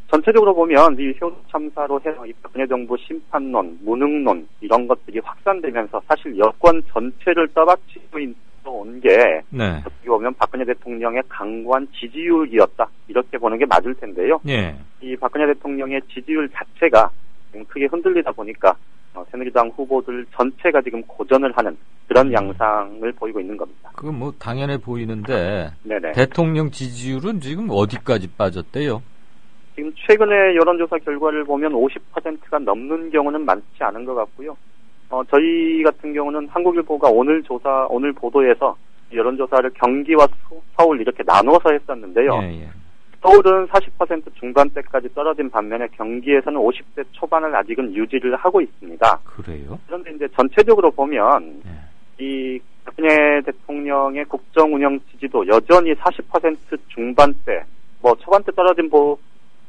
전체적으로 보면 이 세월호 참사로 해서 이 박근혜 정부 심판론, 무능론 이런 것들이 확산되면서 사실 여권 전체를 떠받치고 온 게 어떻게 보면 박근혜 대통령의 강고한 지지율이었다 이렇게 보는 게 맞을 텐데요. 이 박근혜 대통령의 지지율 자체가 지금 크게 흔들리다 보니까 새누리당 후보들 전체가 지금 고전을 하는 그런 양상을 보이고 있는 겁니다. 그건 뭐 당연해 보이는데 네네. 대통령 지지율은 지금 어디까지 빠졌대요? 지금 최근에 여론조사 결과를 보면 50%가 넘는 경우는 많지 않은 것 같고요. 저희 같은 경우는 한국일보가 오늘 보도에서 여론조사를 경기와 서울 이렇게 나눠서 했었는데요. 예. 서울은 40% 중반대까지 떨어진 반면에 경기에서는 50대 초반을 아직은 유지를 하고 있습니다. 그래요? 그런데 이제 전체적으로 보면 이 박근혜 대통령의 국정 운영 지지도 여전히 40% 중반대, 뭐 초반대 떨어진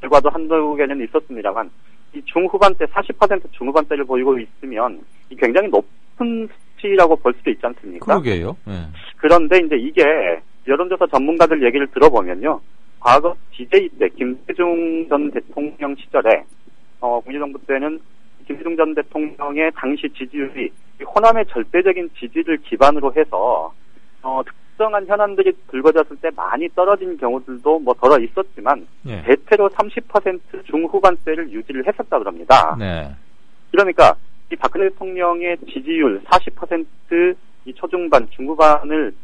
결과도 한두 개는 있었습니다만 이 중후반대 40% 중후반대를 보이고 있으면 이 굉장히 높은 수치라고 볼 수도 있지 않습니까? 그러게요. 네. 그런데 이제 이게 여론조사 전문가들 얘기를 들어보면요. 과거 DJ 때 김대중 전 대통령 시절에 국민정부 때는 김대중 전 대통령의 당시 지지율이 호남의 절대적인 지지를 기반으로 해서 특정한 현안들이 불거졌을 때 많이 떨어진 경우들도 뭐 덜어 있었지만 대체로 30% 중후반대를 유지를 했었다 그럽니다. 네. 그러니까 이 박근혜 대통령의 지지율 40% 이 초중반 중후반을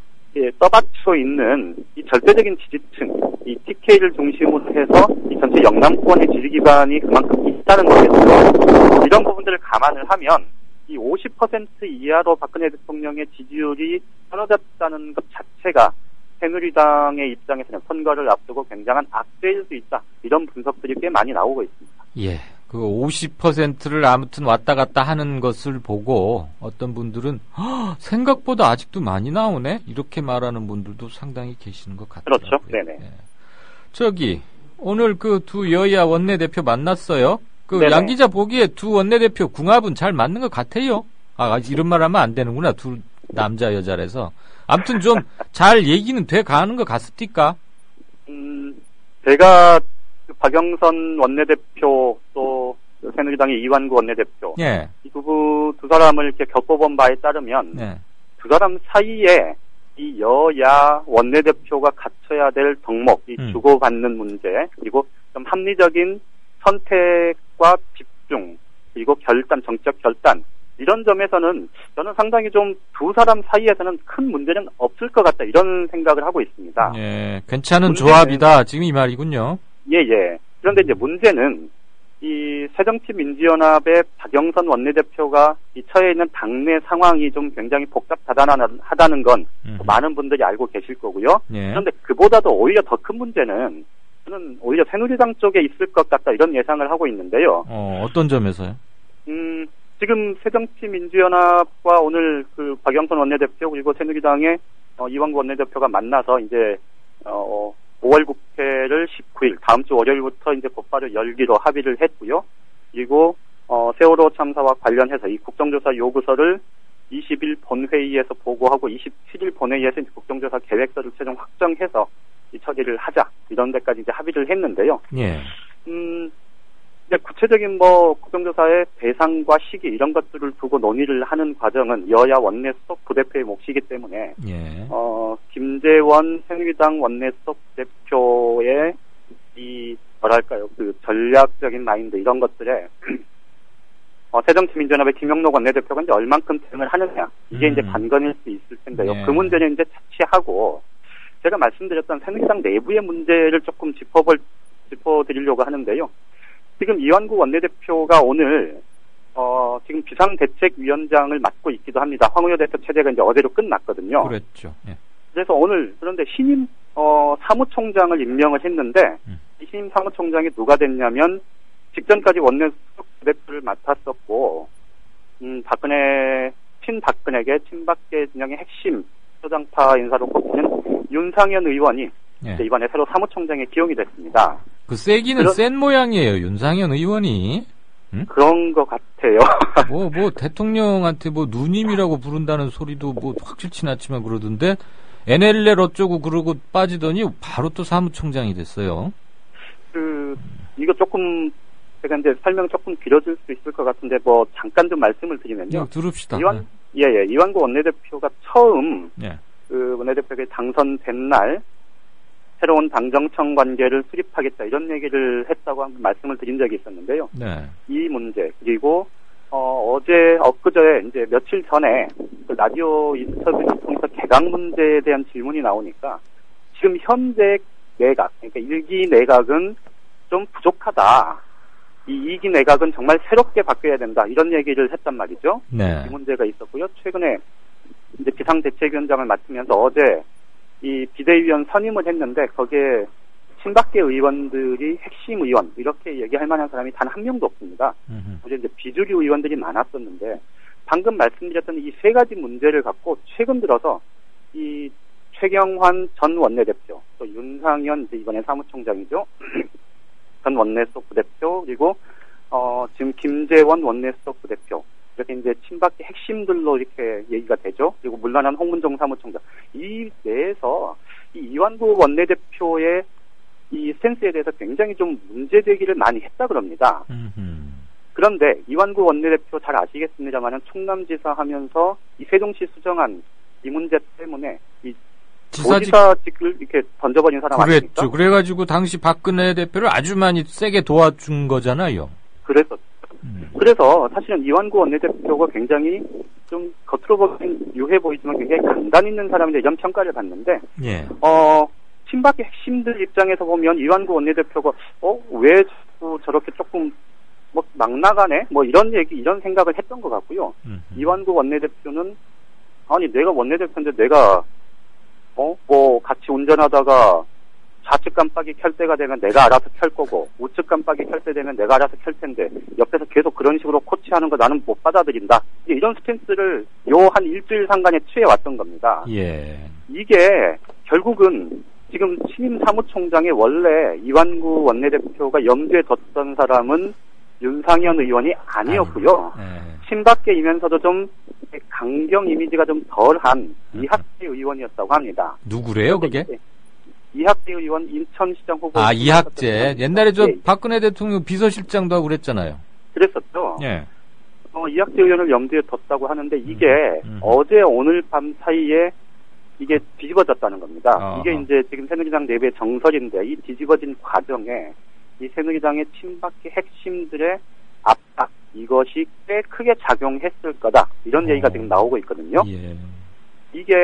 떠받치고 있는 이 절대적인 지지층, 이 TK를 중심으로 해서 이 전체 영남권의 지지 기반이 그만큼 있다는 거겠죠. 이런 부분들을 감안을 하면 이 50% 이하로 박근혜 대통령의 지지율이 떨어졌다는 것 자체가 새누리당의 입장에서는 선거를 앞두고 굉장한 악재일 수 있다. 이런 분석들이 꽤 많이 나오고 있습니다. 예. 그 50%를 아무튼 왔다 갔다 하는 것을 보고 어떤 분들은 생각보다 아직도 많이 나오네? 이렇게 말하는 분들도 상당히 계시는 것 같아요. 그렇죠. 네네. 예. 저기 오늘 그 두 여야 원내대표 만났어요. 그 양 기자 보기에 두 원내대표 궁합은 잘 맞는 것 같아요. 이런 말 하면 안 되는구나. 둘 남자 여자라서. 아무튼 좀 잘 얘기는 돼 가는 것 같습니까? 제가 박영선 원내대표 또 새누리당의 이완구 원내대표 이 두 사람을 이렇게 겪어본 바에 따르면 두 사람 사이에 이 여야 원내대표가 갖춰야 될 덕목, 이 주고받는 문제, 그리고 좀 합리적인 선택과 집중, 그리고 결단, 정책 결단, 이런 점에서는 저는 상당히 좀 두 사람 사이에서는 큰 문제는 없을 것 같다, 이런 생각을 하고 있습니다. 예, 괜찮은 조합이다, 지금 이 말이군요. 예. 그런데 이제 문제는 이 새정치민주연합의 박영선 원내대표가 이 처해 있는 당내 상황이 좀 굉장히 복잡하다는 건 많은 분들이 알고 계실 거고요. 그런데 그보다도 오히려 더 큰 문제는 저는 오히려 새누리당 쪽에 있을 것 같다, 이런 예상을 하고 있는데요. 어떤 점에서요? 지금 새정치민주연합과 오늘 그 박영선 원내대표 그리고 새누리당의 이완구 원내대표가 만나서 이제 5월 국회를 19일 다음 주 월요일부터 이제 곧바로 열기로 합의를 했고요. 그리고 세월호 참사와 관련해서 이 국정조사 요구서를 20일 본회의에서 보고하고 27일 본회의에서 이제 국정조사 계획서를 최종 확정해서 이 처리를 하자, 이런 데까지 이제 합의를 했는데요. 이제 구체적인 국정조사의 대상과 시기 이런 것들을 두고 논의를 하는 과정은 여야 원내 수석 부대표의 몫이기 때문에 김재원 새누리당 원내 수석 대표의 이 뭐랄까요, 그 전략적인 마인드 이런 것들에 새정치민주연합의 김영록 원내대표가 이제 얼만큼 대응을 하느냐, 이게 이제 관건일 수 있을 텐데요. 그 문제는 이제 차치하고 제가 말씀드렸던 새누리당 내부의 문제를 조금 짚어드리려고 하는데요. 지금 이완구 원내대표가 오늘 지금 비상대책위원장을 맡고 있기도 합니다. 황우여 대표 체제가 이제 어제로 끝났거든요. 그렇죠. 그래서 오늘 그런데 신임 사무총장을 임명을 했는데 이 신임 사무총장이 누가 됐냐면 직전까지 원내 대표를 맡았었고 친박근혜계 친박계 진영의 핵심 소장파 인사로 꼽히는 윤상현 의원이 이번에 새로 사무총장에 기용이 됐습니다. 그 세기는 센 모양이에요, 윤상현 의원이. 그런 것 같아요. 대통령한테 누님이라고 부른다는 소리도 확실치 않지만 그러던데, NLL 어쩌고 그러고 빠지더니 바로 또 사무총장이 됐어요. 이거 조금, 제가 이제 설명 조금 길어질 수 있을 것 같은데, 잠깐 좀 말씀을 드리면요. 들읍시다. 이완구 원내대표가 처음, 그 원내대표가 당선된 날, 새로운 당정청 관계를 수립하겠다 이런 얘기를 했다고 한번 말씀을 드린 적이 있었는데요. 네. 이 문제 그리고 어제 엊그제 이제 며칠 전에 그 라디오 인터뷰를 통해서 개각 문제에 대한 질문이 나오니까 지금 현재 내각 그러니까 1기 내각은 좀 부족하다. 이 2기 내각은 정말 새롭게 바뀌어야 된다 이런 얘기를 했단 말이죠. 네. 이 문제가 있었고요. 최근에 이제 비상대책위원장을 맡으면서 어제 이 비대위원 선임을 했는데 거기에 친박계 의원들이 핵심 의원 이렇게 얘기할 만한 사람이 단 한 명도 없습니다. 어제 이제 비주류 의원들이 많았었는데 방금 말씀드렸던 이 세 가지 문제를 갖고 최근 들어서 이 최경환 전 원내대표 또 윤상현 이제 이번에 사무총장이죠. 전 원내수석 부대표 그리고 지금 김재원 원내수석 부대표 이렇게 이제 친박계 핵심들로 이렇게 얘기가 되죠. 그리고 물러난 홍문종 사무총장 이 내에서 이 이완구 원내대표의 이 스탠스에 대해서 굉장히 좀 문제제기를 많이 했다 그럽니다. 그런데 이완구 원내대표 잘 아시겠습니다만은 충남지사 하면서 이 세종시 수정안 이 문제 때문에 이 도지사직을 이렇게 던져버린 사람 아닙니까? 그랬죠. 그래가지고 당시 박근혜 대표를 아주 많이 세게 도와준 거잖아요. 그래서 사실은 이완구 원내대표가 굉장히 좀 겉으로 보기엔 유해 보이지만 굉장히 강단 있는 사람인데 이런 평가를 받는데 예. 친박계 핵심들 입장에서 보면 이완구 원내대표가 왜 저렇게 조금 막 나가네 이런 생각을 했던 것 같고요. 이완구 원내대표는 아니 내가 원내대표인데 내가 같이 운전하다가 좌측 깜빡이 켤 때가 되면 내가 알아서 켤 거고 우측 깜빡이 켤 때 되면 내가 알아서 켤 텐데 옆에서 계속 그런 식으로 코치하는 거 나는 못 받아들인다. 이런 스탠스를 한 일주일 상간에 취해왔던 겁니다. 예. 이게 결국은 지금 신임 사무총장의 원래 이완구 원내대표가 염두에 뒀던 사람은 윤상현 의원이 아니었고요. 친박계이면서도 좀 강경 이미지가 좀 덜한 이학재 의원이었다고 합니다. 누구래요, 그게? 이학재 의원 인천시장 후보. 이학재. 옛날에 박근혜 대통령 비서실장도 하고 그랬잖아요. 그랬었죠. 예. 이학재 의원을 염두에 뒀다고 하는데 이게 어제 오늘 밤 사이에 이게 뒤집어졌다는 겁니다. 이게 이제 지금 새누리당 내부의 정설인데 이 뒤집어진 과정에 이 새누리당의 친박계 핵심들의 압박 이것이 꽤 크게 작용했을 거다 이런 얘기가 지금 나오고 있거든요. 예. 이게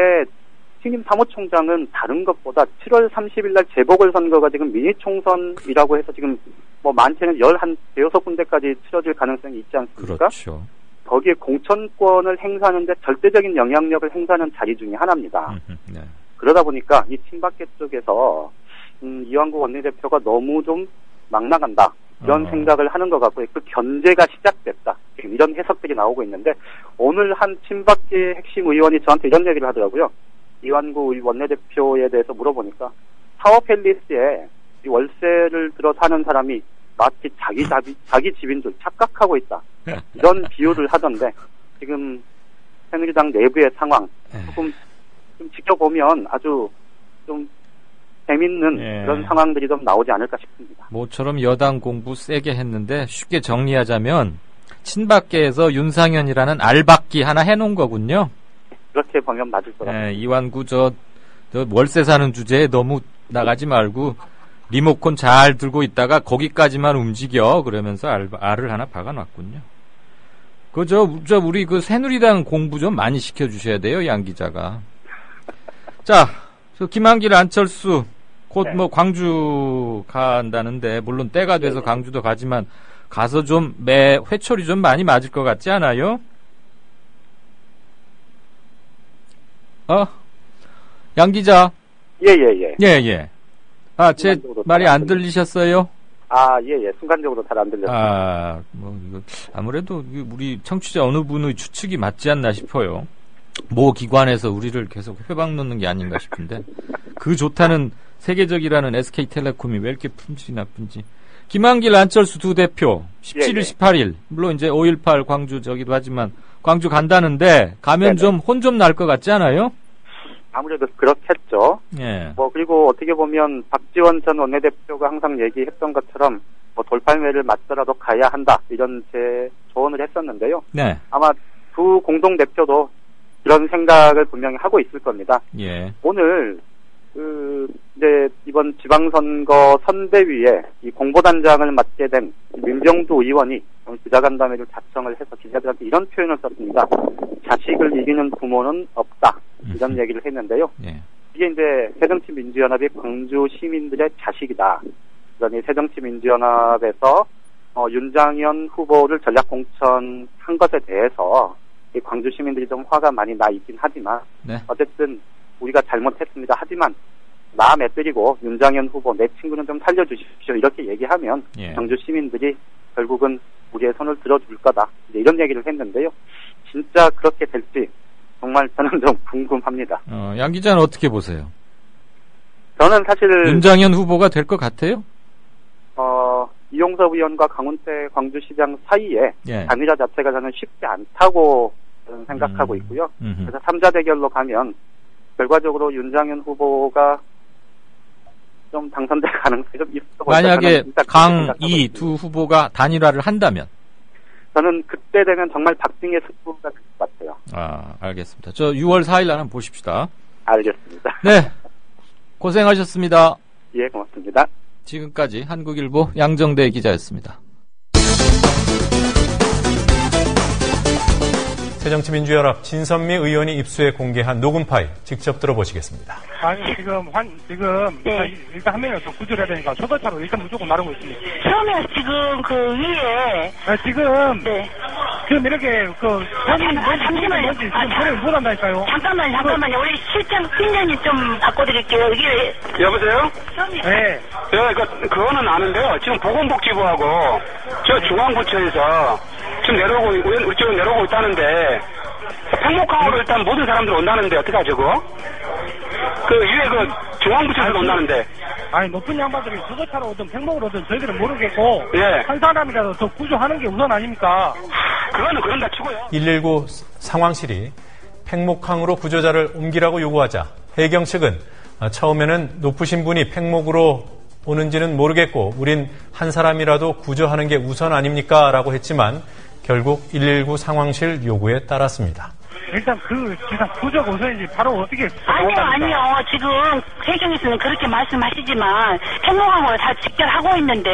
신임 사무총장은 다른 것보다 7월 30일 날 재보궐선거가 지금 미니총선이라고 해서 지금 많게는 16군데까지 치러질 가능성이 있지 않습니까? 그렇죠. 거기에 공천권을 행사하는데 절대적인 영향력을 행사하는 자리 중에 하나입니다. 네. 그러다 보니까 이 친박계 쪽에서 이완구 원내대표가 너무 좀 막 나간다 이런 생각을 하는 것 같고요. 그 견제가 시작됐다 지금 이런 해석들이 나오고 있는데 오늘 한 친박계 핵심 의원이 저한테 이런 얘기를 하더라고요. 이완구 원내대표에 대해서 물어보니까 사업팰리스에 월세를 들어 사는 사람이 마치 자기 집인 줄 착각하고 있다. 이런 비유를 하던데 지금 새누리당 내부의 상황 조금 좀 지켜보면 아주 좀 재밌는 그런 상황들이 좀 나오지 않을까 싶습니다. 모처럼 여당 공부 세게 했는데 쉽게 정리하자면 친박계에서 윤상현이라는 알박기 하나 해놓은 거군요. 그렇게 보면 맞을 것 같아요. 이완구 저 월세 사는 주제에 너무 나가지 말고 리모컨 잘 들고 있다가 거기까지만 움직여 그러면서 알을 하나 박아놨군요. 우리 새누리당 공부 좀 많이 시켜주셔야 돼요, 양 기자가. 자, 김한길 안철수 곧 광주 간다는데 물론 때가 돼서 광주도 가지만 가서 좀 회초리 좀 많이 맞을 것 같지 않아요? 양 기자. 예. 제 말이 안 들리셨어요? 예. 순간적으로 잘 안 들렸어요. 이거 아무래도 우리 청취자 어느 분의 추측이 맞지 않나 싶어요. 모 기관에서 우리를 계속 회방 놓는 게 아닌가 싶은데 그 좋다는 세계적이라는 SK텔레콤이 왜 이렇게 품질이 나쁜지. 김한길 안철수 두 대표 17일 18일 물론 이제 5.18 광주 저기도 하지만 광주 간다는데 가면 좀 혼 좀 날 것 같지 않아요? 아무래도 그렇겠죠. 그리고 어떻게 보면 박지원 전 원내대표가 항상 얘기했던 것처럼 돌팔매를 맞더라도 가야 한다 이런 제 조언을 했었는데요. 아마 두 공동대표도 그런 생각을 분명히 하고 있을 겁니다. 오늘 이제 이번 지방선거 선대위에 이 공보단장을 맡게 된 민병두 의원이 기자간담회를 작성을 해서 기자들한테 이런 표현을 썼습니다. 자식을 이기는 부모는 없다. 이런 얘기를 했는데요. 예. 이게 이제 새정치민주연합이 광주 시민들의 자식이다. 그러니 새정치민주연합에서 윤장현 후보를 전략공천한 것에 대해서 이 광주 시민들이 좀 화가 많이 나 있긴 하지만 네. 어쨌든 우리가 잘못했습니다. 하지만 나 맺드리고 윤장현 후보 내 친구는 좀 살려주십시오. 이렇게 얘기하면 예. 광주 시민들이 결국은 우리의 손을 들어줄 거다. 이제 이런 얘기를 했는데요. 진짜 그렇게 될지 정말 저는 좀 궁금합니다. 양 기자는 어떻게 보세요? 저는 사실 윤장현 후보가 될 것 같아요? 이용섭 의원과 강훈태 광주시장 사이에 예. 단일화 자체가 저는 쉽지 않다고 저는 생각하고 있고요. 그래서 3자 대결로 가면 결과적으로 윤장현 후보가 좀 당선될 가능성이 좀 있어 보여요. 만약에 강, 이 두 후보가 단일화를 한다면? 저는 그때 되면 정말 박빙의 승부가 될 것 같아요. 알겠습니다. 저 6월 4일 날 한번 보십시다. 알겠습니다. 네. 고생하셨습니다. 예, 고맙습니다. 지금까지 한국일보 양정대 기자였습니다. 새정치민주연합 진선미 의원이 입수해 공개한 녹음 파일 직접 들어보시겠습니다. 지금 네. 일단 한 명이 더 구조를 해야 되니까 초도차로 일단 무조건 나르고 있습니다. 처음에 지금 그 위에 지금 네. 지금 이렇게 잠시만요. 소리를 못 한다니까요. 잠깐만요. 우리 팀장님 좀 바꿔드릴게요. 이게 여보세요? 네. 그거는 아는데요. 지금 보건복지부하고 저 중앙부처에서 지금 우리 쪽으로 내려오고 있다는데 팽목항으로 일단 모든 사람들 온다는데 어떡하죠 그거? 그 위에 중앙부처에서 온다는데. 아니 높은 양반들이 저거차로 오든 팽목으로 오든 저희들은 모르겠고 예. 한 사람이라도 더 구조하는 게 우선 아닙니까? 그거는 그런다 치고요. 119 상황실이 팽목항으로 구조자를 옮기라고 요구하자 해경 측은 처음에는 높으신 분이 팽목으로 오는지는 모르겠고 우린 한 사람이라도 구조하는 게 우선 아닙니까? 라고 했지만 결국 119 상황실 요구에 따랐습니다. 일단 기사 구조가 우선이지 바로 어떻게 아니요. 지금 해경에서는 그렇게 말씀하시지만 팽목항으로 다 직결하고 있는데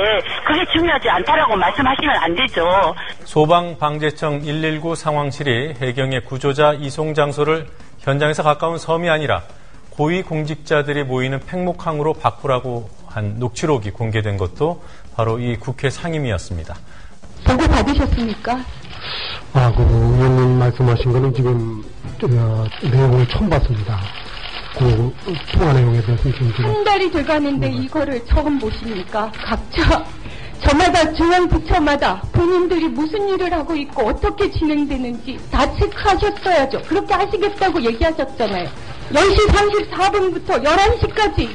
그게 중요하지 않다라고 말씀하시면 안 되죠. 소방방재청 119 상황실이 해경의 구조자 이송 장소를 현장에서 가까운 섬이 아니라 고위 공직자들이 모이는 팽목항으로 바꾸라고 한 녹취록이 공개된 것도 바로 이 국회 상임위였습니다. 보고 받으셨습니까? 그 의원님 말씀하신 거는 지금 내용을 처음 봤습니다. 그 통화 내용에 대해서 한 달이 돼가는데 이거를 처음 보십니까? 각자 저마다 중앙부처마다 본인들이 무슨 일을 하고 있고 어떻게 진행되는지 다 체크하셨어야죠. 그렇게 하시겠다고 얘기하셨잖아요. 10시 34분부터 11시까지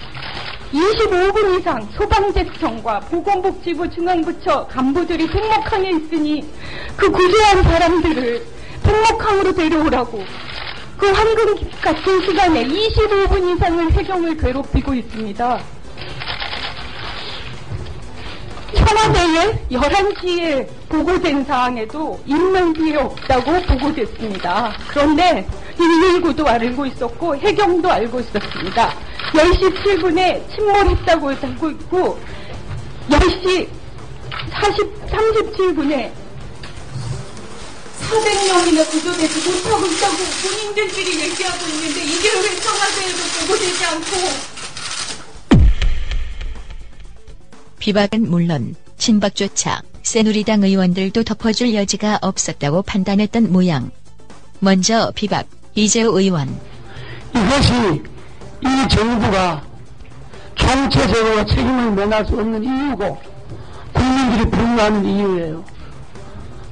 25분 이상 소방재청과 보건복지부 중앙부처 간부들이 팽목항에 있으니 그 구조한 사람들을 팽목항으로 데려오라고 그 황금 같은 시간에 25분 이상을 해경을 괴롭히고 있습니다. 청와대에 11시에 보고된 사항에도 인명 피해 없다고 보고됐습니다. 그런데 119도 알고 있었고 해경도 알고 있었습니다. 10시 7분에 침몰했다고 하고 있고 10시 37분에 400명이나 구조되지 못하고 있다고 본인들끼리 얘기하고 있는데 이게 왜 청와대에도 보고되지 않고. 비박은 물론 친박조차 새누리당 의원들도 덮어줄 여지가 없었다고 판단했던 모양. 먼저 비박 이재호 의원. 이것이 이 정부가 총체적으로 책임을 면할 수 없는 이유고 국민들이 분노하는 이유예요.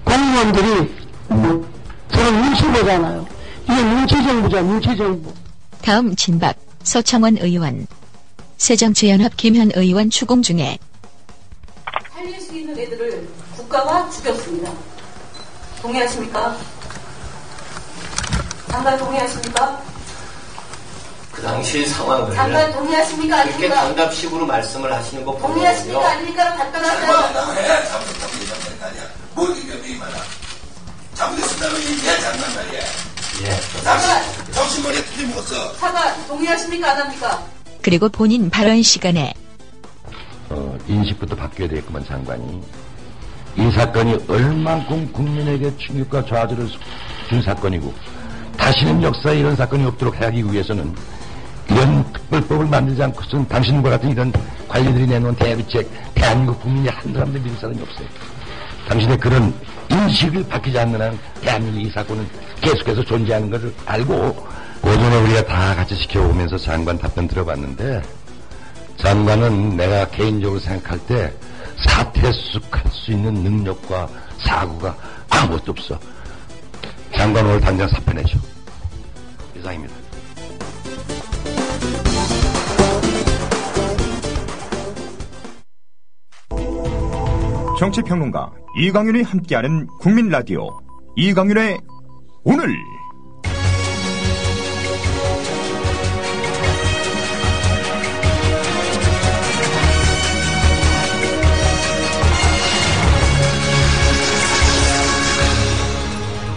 공무원들이 저는 눈치 보잖아요. 이게 눈치정부죠. 눈치정부. 다음 친박 서청원 의원. 새정치연합 김현 의원 추궁 중에 살릴 수 있는 애들을 국가가 죽였습니다. 동의하십니까? 장관 동의하십니까? 그 당시 상황을 장관 동의하십니까? 이렇게 아닙니까? 단답식으로 말씀을 하시는 거 보면요. 동의하십니까? 아닙니까? 답변하세요. 잘못했습니다면 얘기하자는 말이야. 예. 장관 정신머리에 틀림없어. 사과 동의하십니까? 안 합니까? 그리고 본인 발언 시간에 인식부터 바뀌어야 되겠구만 장관이. 이 사건이 얼만큼 국민에게 충격과 좌절을 준 사건이고 다시는 역사에 이런 사건이 없도록 하기 위해서는 이런 특별법을 만들지 않고서는 당신과 같은 이런 관리들이 내놓은 대비책 대한민국 국민이 한 사람도 믿을 사람이 없어요. 당신의 그런 인식을 바뀌지 않는 한 대한민국 이 사건은 계속해서 존재하는 것을 알고 오전에 우리가 다 같이 지켜보면서 장관 답변 들어봤는데 장관은 내가 개인적으로 생각할 때 사태 수습할 수 있는 능력과 사고가 아무것도 없어. 장관 오늘 당장 사표 내죠. 이상입니다. 정치평론가 이강윤이 함께하는 국민라디오 이강윤의 오늘.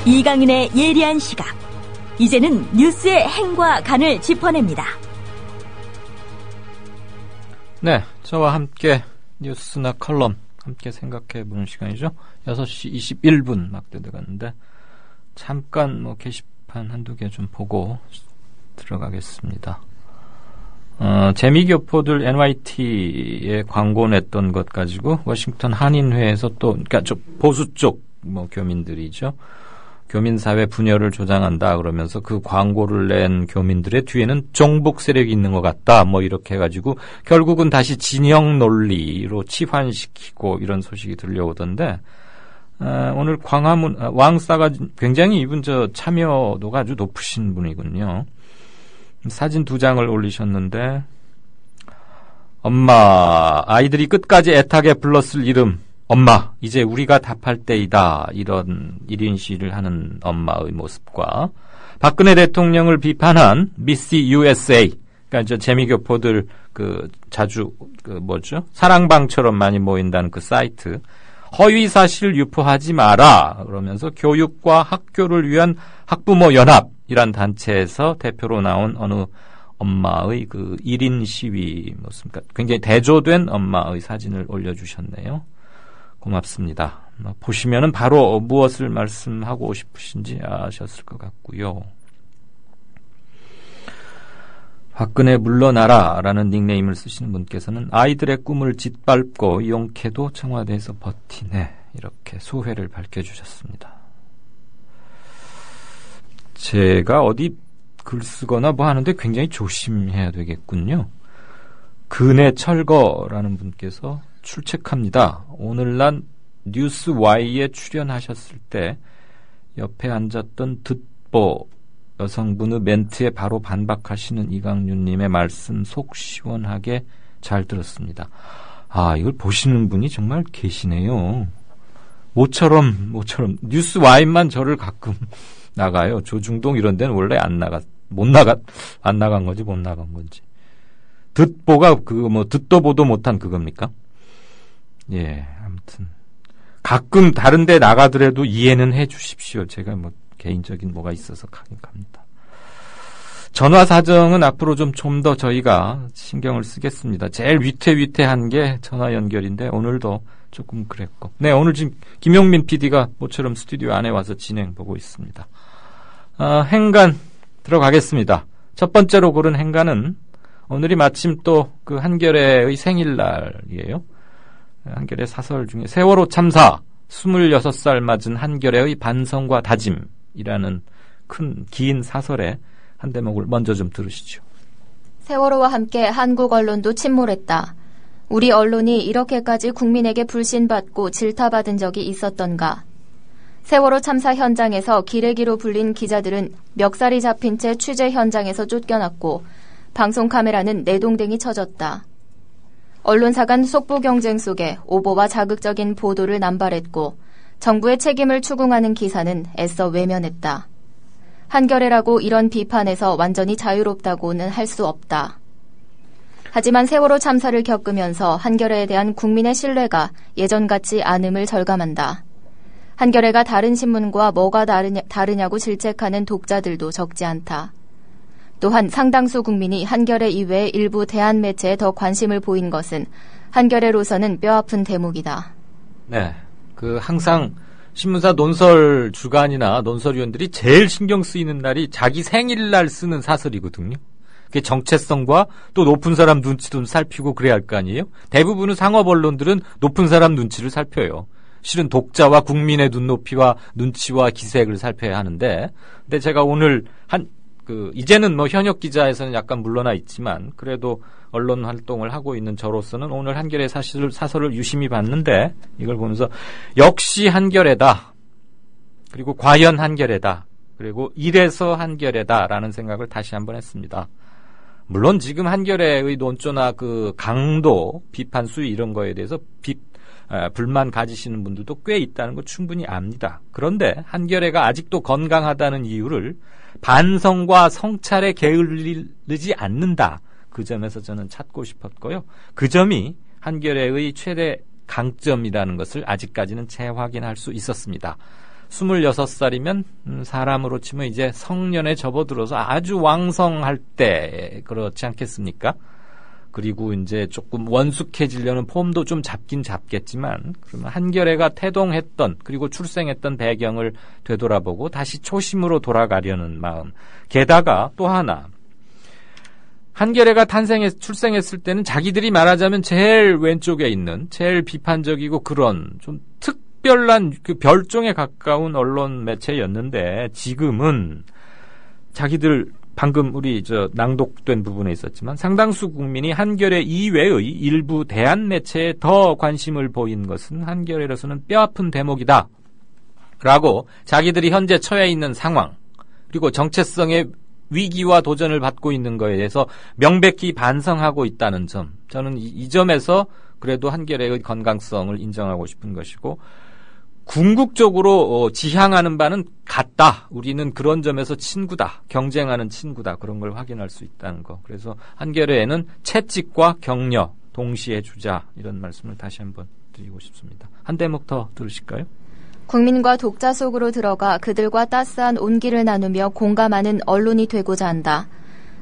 이강윤의 예리한 시각. 이제는 뉴스의 행과 간을 짚어냅니다. 네, 저와 함께 뉴스나 컬럼 함께 생각해보는 시간이죠. 6시 21분 막 들어갔는데 잠깐 게시판 한두 개 좀 보고 들어가겠습니다. 재미교포들 NYT에 광고 냈던 것 가지고 워싱턴 한인회에서 또 그러니까 보수 쪽 교민들이죠. 교민사회 분열을 조장한다 그러면서 그 광고를 낸 교민들의 뒤에는 종북 세력이 있는 것 같다 이렇게 해가지고 결국은 다시 진영 논리로 치환시키고 이런 소식이 들려오던데 오늘 광화문 왕싸가 굉장히 이분 참여도가 아주 높으신 분이군요. 사진 2장을 올리셨는데 엄마 아이들이 끝까지 애타게 불렀을 이름 엄마, 이제 우리가 답할 때이다. 이런 1인 시위를 하는 엄마의 모습과 박근혜 대통령을 비판한 미시 USA, 그러니까 재미교포들 자주 사랑방처럼 많이 모인다는 그 사이트, 허위 사실 유포하지 마라. 그러면서 교육과 학교를 위한 학부모 연합이란 단체에서 대표로 나온 어느 엄마의 1인 시위 모습, 그러니까 굉장히 대조된 엄마의 사진을 올려주셨네요. 고맙습니다. 보시면은 바로 무엇을 말씀하고 싶으신지 아셨을 것 같고요. 박근혜 물러나라 라는 닉네임을 쓰시는 분께서는 아이들의 꿈을 짓밟고 용케도 청와대에서 버티네 이렇게 소회를 밝혀주셨습니다. 제가 어디 글 쓰거나 하는데 굉장히 조심해야 되겠군요. 근해철거라는 분께서 출첵합니다. 오늘날 뉴스와이에 출연하셨을 때 옆에 앉았던 듣보 여성분의 멘트에 바로 반박하시는 이강윤님의 말씀 속 시원하게 잘 들었습니다. 이걸 보시는 분이 정말 계시네요. 모처럼 뉴스와이만 저를 가끔 나가요. 조중동 이런 데는 원래 안 나간 건지. 듣보가 듣도 보도 못한 그겁니까? 예, 아무튼 가끔 다른 데 나가더라도 이해는 해 주십시오. 제가 개인적인 뭐가 있어서 가긴 갑니다. 전화 사정은 앞으로 좀 더 저희가 신경을 쓰겠습니다. 제일 위태한 게 전화 연결인데 오늘도 조금 그랬고. 네, 오늘 지금 김용민 PD가 모처럼 스튜디오 안에 와서 진행 보고 있습니다. 행간 들어가겠습니다. 첫 번째로 고른 행간은 오늘이 마침 또 한겨레의 생일날이에요. 한겨레 사설 중에 세월호 참사 26살 맞은 한겨레의 반성과 다짐이라는 긴 사설의 한 대목을 먼저 좀 들으시죠. 세월호와 함께 한국 언론도 침몰했다. 우리 언론이 이렇게까지 국민에게 불신받고 질타받은 적이 있었던가. 세월호 참사 현장에서 기레기로 불린 기자들은 멱살이 잡힌 채 취재 현장에서 쫓겨났고 방송 카메라는 내동댕이 쳐졌다. 언론사 간 속보 경쟁 속에 오보와 자극적인 보도를 남발했고 정부의 책임을 추궁하는 기사는 애써 외면했다. 한겨레라고 이런 비판에서 완전히 자유롭다고는 할 수 없다. 하지만 세월호 참사를 겪으면서 한겨레에 대한 국민의 신뢰가 예전 같지 않음을 절감한다. 한겨레가 다른 신문과 뭐가 다르냐고 질책하는 독자들도 적지 않다. 또한 상당수 국민이 한겨레 이외의 일부 대한 매체에 더 관심을 보인 것은 한겨레로서는 뼈아픈 대목이다. 네, 항상 신문사 논설 주간이나 논설위원들이 제일 신경 쓰이는 날이 자기 생일날 쓰는 사설이거든요. 그게 정체성과 또 높은 사람 눈치도 살피고 그래야 할 거 아니에요? 대부분의 상업 언론들은 높은 사람 눈치를 살펴요. 실은 독자와 국민의 눈높이와 눈치와 기색을 살펴야 하는데, 근데 제가 오늘 이제는 현역 기자에서는 약간 물러나 있지만, 그래도 언론 활동을 하고 있는 저로서는 오늘 한겨레 사설을 유심히 봤는데, 이걸 보면서 역시 한겨레다. 그리고 과연 한겨레다. 그리고 이래서 한겨레다라는 생각을 다시 한번 했습니다. 물론 지금 한겨레의 논조나 강도, 비판 수위 이런 거에 대해서 불만 가지시는 분들도 꽤 있다는 거 충분히 압니다. 그런데 한겨레가 아직도 건강하다는 이유를 반성과 성찰에 게을르지 않는다. 그 점에서 저는 찾고 싶었고요. 그 점이 한겨레의 최대 강점이라는 것을 아직까지는 재확인할 수 있었습니다. 26살이면 사람으로 치면 이제 성년에 접어들어서 아주 왕성할 때 그렇지 않겠습니까? 그리고 이제 조금 원숙해지려는 폼도 좀 잡긴 잡겠지만, 그러면 한겨레가 태동했던 그리고 출생했던 배경을 되돌아보고 다시 초심으로 돌아가려는 마음. 게다가 또 하나, 한겨레가 출생했을 때는 자기들이 말하자면 제일 왼쪽에 있는 제일 비판적이고 그런 좀 특별한 별종에 가까운 언론 매체였는데, 지금은 자기들 방금 우리 낭독된 부분에 있었지만 상당수 국민이 한겨레 이외의 일부 대한 매체에 더 관심을 보인 것은 한겨레로서는 뼈아픈 대목이다 라고 자기들이 현재 처해 있는 상황, 그리고 정체성의 위기와 도전을 받고 있는 것에 대해서 명백히 반성하고 있다는 점, 저는 이 점에서 그래도 한겨레의 건강성을 인정하고 싶은 것이고, 궁극적으로 지향하는 바는 같다. 우리는 그런 점에서 친구다. 경쟁하는 친구다. 그런 걸 확인할 수 있다는 거. 그래서 한겨레에는 채찍과 격려 동시에 주자, 이런 말씀을 다시 한번 드리고 싶습니다. 한 대목 더 들으실까요? 국민과 독자 속으로 들어가 그들과 따스한 온기를 나누며 공감하는 언론이 되고자 한다.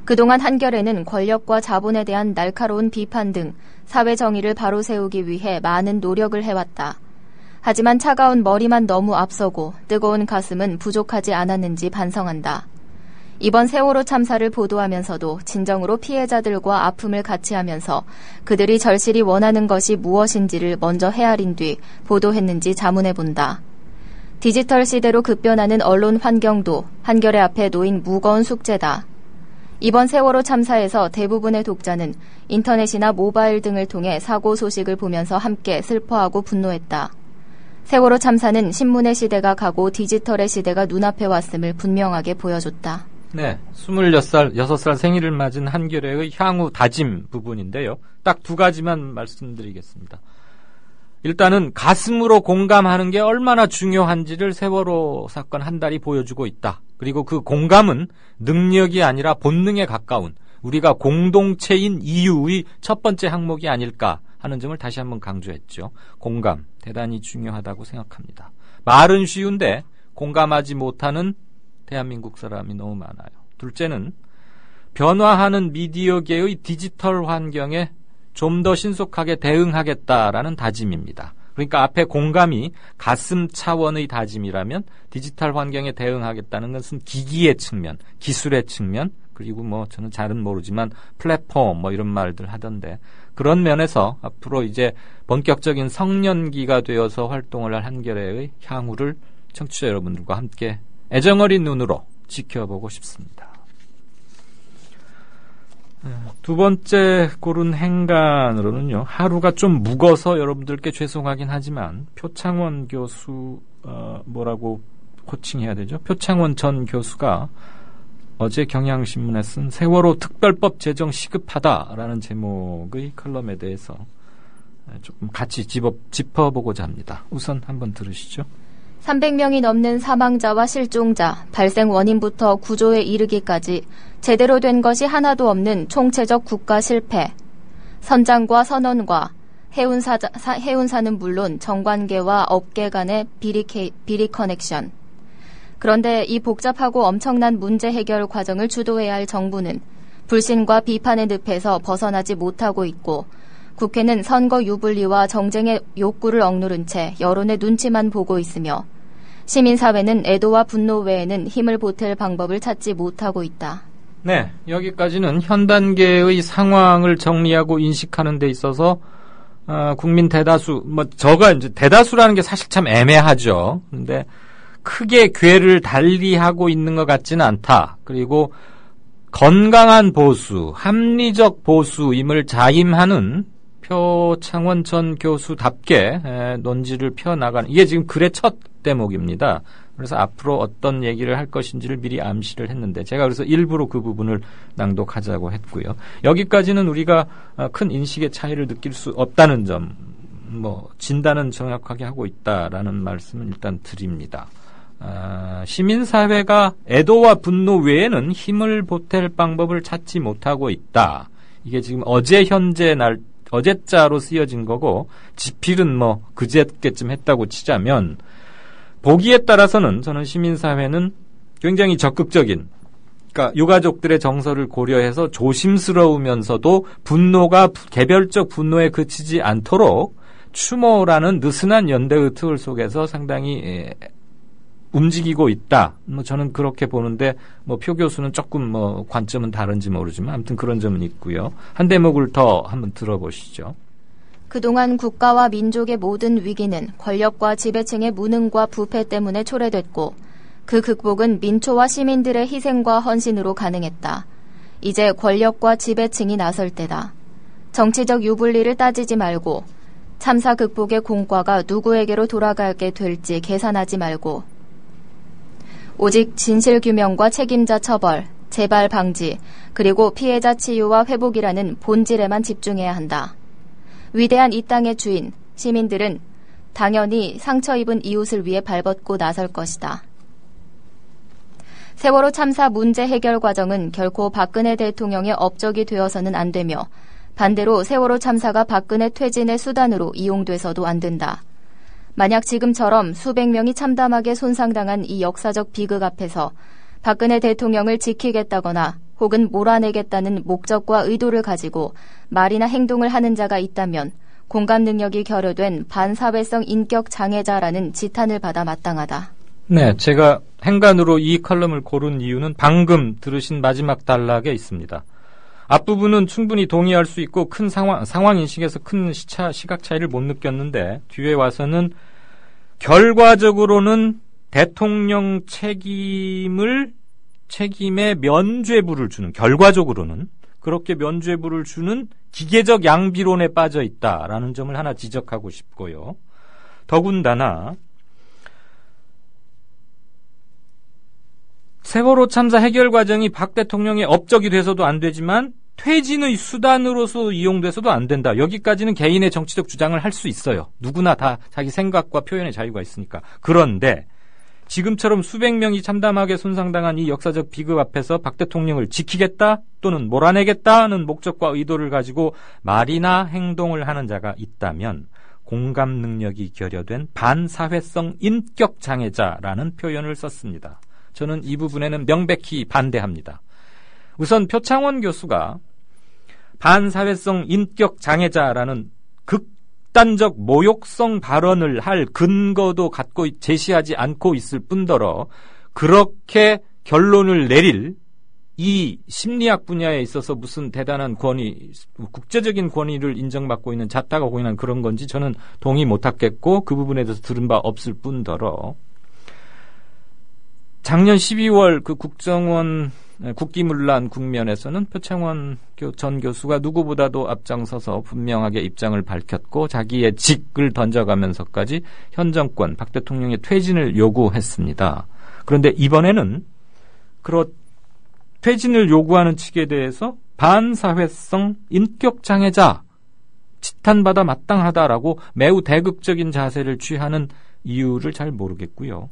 그동안 한겨레는 권력과 자본에 대한 날카로운 비판 등 사회 정의를 바로 세우기 위해 많은 노력을 해왔다. 하지만 차가운 머리만 너무 앞서고 뜨거운 가슴은 부족하지 않았는지 반성한다. 이번 세월호 참사를 보도하면서도 진정으로 피해자들과 아픔을 같이 하면서 그들이 절실히 원하는 것이 무엇인지를 먼저 헤아린 뒤 보도했는지 자문해본다. 디지털 시대로 급변하는 언론 환경도 한겨레 앞에 놓인 무거운 숙제다. 이번 세월호 참사에서 대부분의 독자는 인터넷이나 모바일 등을 통해 사고 소식을 보면서 함께 슬퍼하고 분노했다. 세월호 참사는 신문의 시대가 가고 디지털의 시대가 눈앞에 왔음을 분명하게 보여줬다. 네, 26살 생일을 맞은 한겨레의 향후 다짐 부분인데요. 딱 두 가지만 말씀드리겠습니다. 일단은 가슴으로 공감하는 게 얼마나 중요한지를 세월호 사건 한 달이 보여주고 있다. 그리고 그 공감은 능력이 아니라 본능에 가까운 우리가 공동체인 이유의 첫 번째 항목이 아닐까 하는 점을 다시 한번 강조했죠. 공감, 대단히 중요하다고 생각합니다. 말은 쉬운데 공감하지 못하는 대한민국 사람이 너무 많아요. 둘째는 변화하는 미디어계의 디지털 환경에 좀 더 신속하게 대응하겠다라는 다짐입니다. 그러니까 앞에 공감이 가슴 차원의 다짐이라면 디지털 환경에 대응하겠다는 것은 기기의 측면, 기술의 측면, 그리고 저는 잘은 모르지만 플랫폼 이런 말들 하던데, 그런 면에서 앞으로 이제 본격적인 성년기가 되어서 활동을 할 한겨레의 향후를 청취자 여러분들과 함께 애정어린 눈으로 지켜보고 싶습니다. 두 번째 고른 행간으로는요, 하루가 좀 묵어서 여러분들께 죄송하긴 하지만 표창원 교수 뭐라고 호칭해야 되죠? 표창원 전 교수가 어제 경향신문에 쓴 세월호 특별법 제정 시급하다라는 제목의 칼럼에 대해서 조금 같이 짚어보고자 합니다. 우선 한번 들으시죠. 300명이 넘는 사망자와 실종자, 발생 원인부터 구조에 이르기까지 제대로 된 것이 하나도 없는 총체적 국가 실패. 선장과 선원과 해운사는 물론 정관계와 업계 간의 비리 커넥션. 그런데 이 복잡하고 엄청난 문제 해결 과정을 주도해야 할 정부는 불신과 비판의 늪에서 벗어나지 못하고 있고 국회는 선거 유불리와 정쟁의 욕구를 억누른 채 여론의 눈치만 보고 있으며 시민사회는 애도와 분노 외에는 힘을 보탤 방법을 찾지 못하고 있다. 네, 여기까지는 현 단계의 상황을 정리하고 인식하는 데 있어서 국민 대다수, 저가 이제 대다수라는 게 사실 참 애매하죠. 근데 크게 궤를 달리하고 있는 것 같지는 않다. 그리고 건강한 보수, 합리적 보수임을 자임하는 표창원 전 교수답게 논지를 펴나가는, 이게 지금 글의 첫 대목입니다. 그래서 앞으로 어떤 얘기를 할 것인지를 미리 암시를 했는데 제가 그래서 일부러 그 부분을 낭독하자고 했고요. 여기까지는 우리가 큰 인식의 차이를 느낄 수 없다는 점, 진단은 정확하게 하고 있다라는 말씀을 일단 드립니다. 시민사회가 애도와 분노 외에는 힘을 보탤 방법을 찾지 못하고 있다. 이게 지금 어제 현재 어제자로 쓰여진 거고 지필은 그제께쯤 했다고 치자면 보기에 따라서는 저는 시민사회는 굉장히 적극적인, 그러니까 유가족들의 정서를 고려해서 조심스러우면서도 분노가 개별적 분노에 그치지 않도록 추모라는 느슨한 연대의 틀 속에서 상당히 움직이고 있다. 저는 그렇게 보는데 표 교수는 조금 관점은 다른지 모르지만 아무튼 그런 점은 있고요. 한 대목을 더 한번 들어보시죠. 그동안 국가와 민족의 모든 위기는 권력과 지배층의 무능과 부패 때문에 초래됐고 그 극복은 민초와 시민들의 희생과 헌신으로 가능했다. 이제 권력과 지배층이 나설 때다. 정치적 유불리를 따지지 말고 참사 극복의 공과가 누구에게로 돌아가게 될지 계산하지 말고 오직 진실규명과 책임자 처벌, 재발 방지, 그리고 피해자 치유와 회복이라는 본질에만 집중해야 한다. 위대한 이 땅의 주인, 시민들은 당연히 상처 입은 이웃을 위해 발벗고 나설 것이다. 세월호 참사 문제 해결 과정은 결코 박근혜 대통령의 업적이 되어서는 안 되며 반대로 세월호 참사가 박근혜 퇴진의 수단으로 이용돼서도 안 된다. 만약 지금처럼 수백 명이 참담하게 손상당한 이 역사적 비극 앞에서 박근혜 대통령을 지키겠다거나 혹은 몰아내겠다는 목적과 의도를 가지고 말이나 행동을 하는 자가 있다면 공감 능력이 결여된 반사회성 인격 장애자라는 지탄을 받아 마땅하다. 네, 제가 행간으로 이 컬럼을 고른 이유는 방금 들으신 마지막 단락에 있습니다. 앞부분은 충분히 동의할 수 있고 큰 상황 인식에서 큰 시각 차이를 못 느꼈는데 뒤에 와서는 결과적으로는 대통령 책임에 면죄부를 주는, 결과적으로는 그렇게 면죄부를 주는 기계적 양비론에 빠져 있다라는 점을 하나 지적하고 싶고요. 더군다나 세월호 참사 해결 과정이 박 대통령의 업적이 돼서도 안 되지만 퇴진의 수단으로서 이용돼서도 안 된다. 여기까지는 개인의 정치적 주장을 할 수 있어요. 누구나 다 자기 생각과 표현의 자유가 있으니까. 그런데 지금처럼 수백 명이 참담하게 손상당한 이 역사적 비극 앞에서 박 대통령을 지키겠다 또는 몰아내겠다는 목적과 의도를 가지고 말이나 행동을 하는 자가 있다면 공감 능력이 결여된 반사회성 인격 장애자라는 표현을 썼습니다. 저는 이 부분에는 명백히 반대합니다. 우선 표창원 교수가 반사회성 인격 장애자라는 극단적 모욕성 발언을 할 근거도 갖고 제시하지 않고 있을 뿐더러 그렇게 결론을 내릴 이 심리학 분야에 있어서 무슨 대단한 권위, 국제적인 권위를 인정받고 있는 자타가 공인한 그런 건지 저는 동의 못하겠고 그 부분에 대해서 들은 바 없을 뿐더러 작년 12월 그 국정원 국기문란 국면에서는 표창원 전 교수가 누구보다도 앞장서서 분명하게 입장을 밝혔고 자기의 직을 던져가면서까지 현 정권 박 대통령의 퇴진을 요구했습니다. 그런데 이번에는 퇴진을 요구하는 측에 대해서 반사회성 인격장애자 지탄받아 마땅하다라고 매우 대극적인 자세를 취하는 이유를 잘 모르겠고요.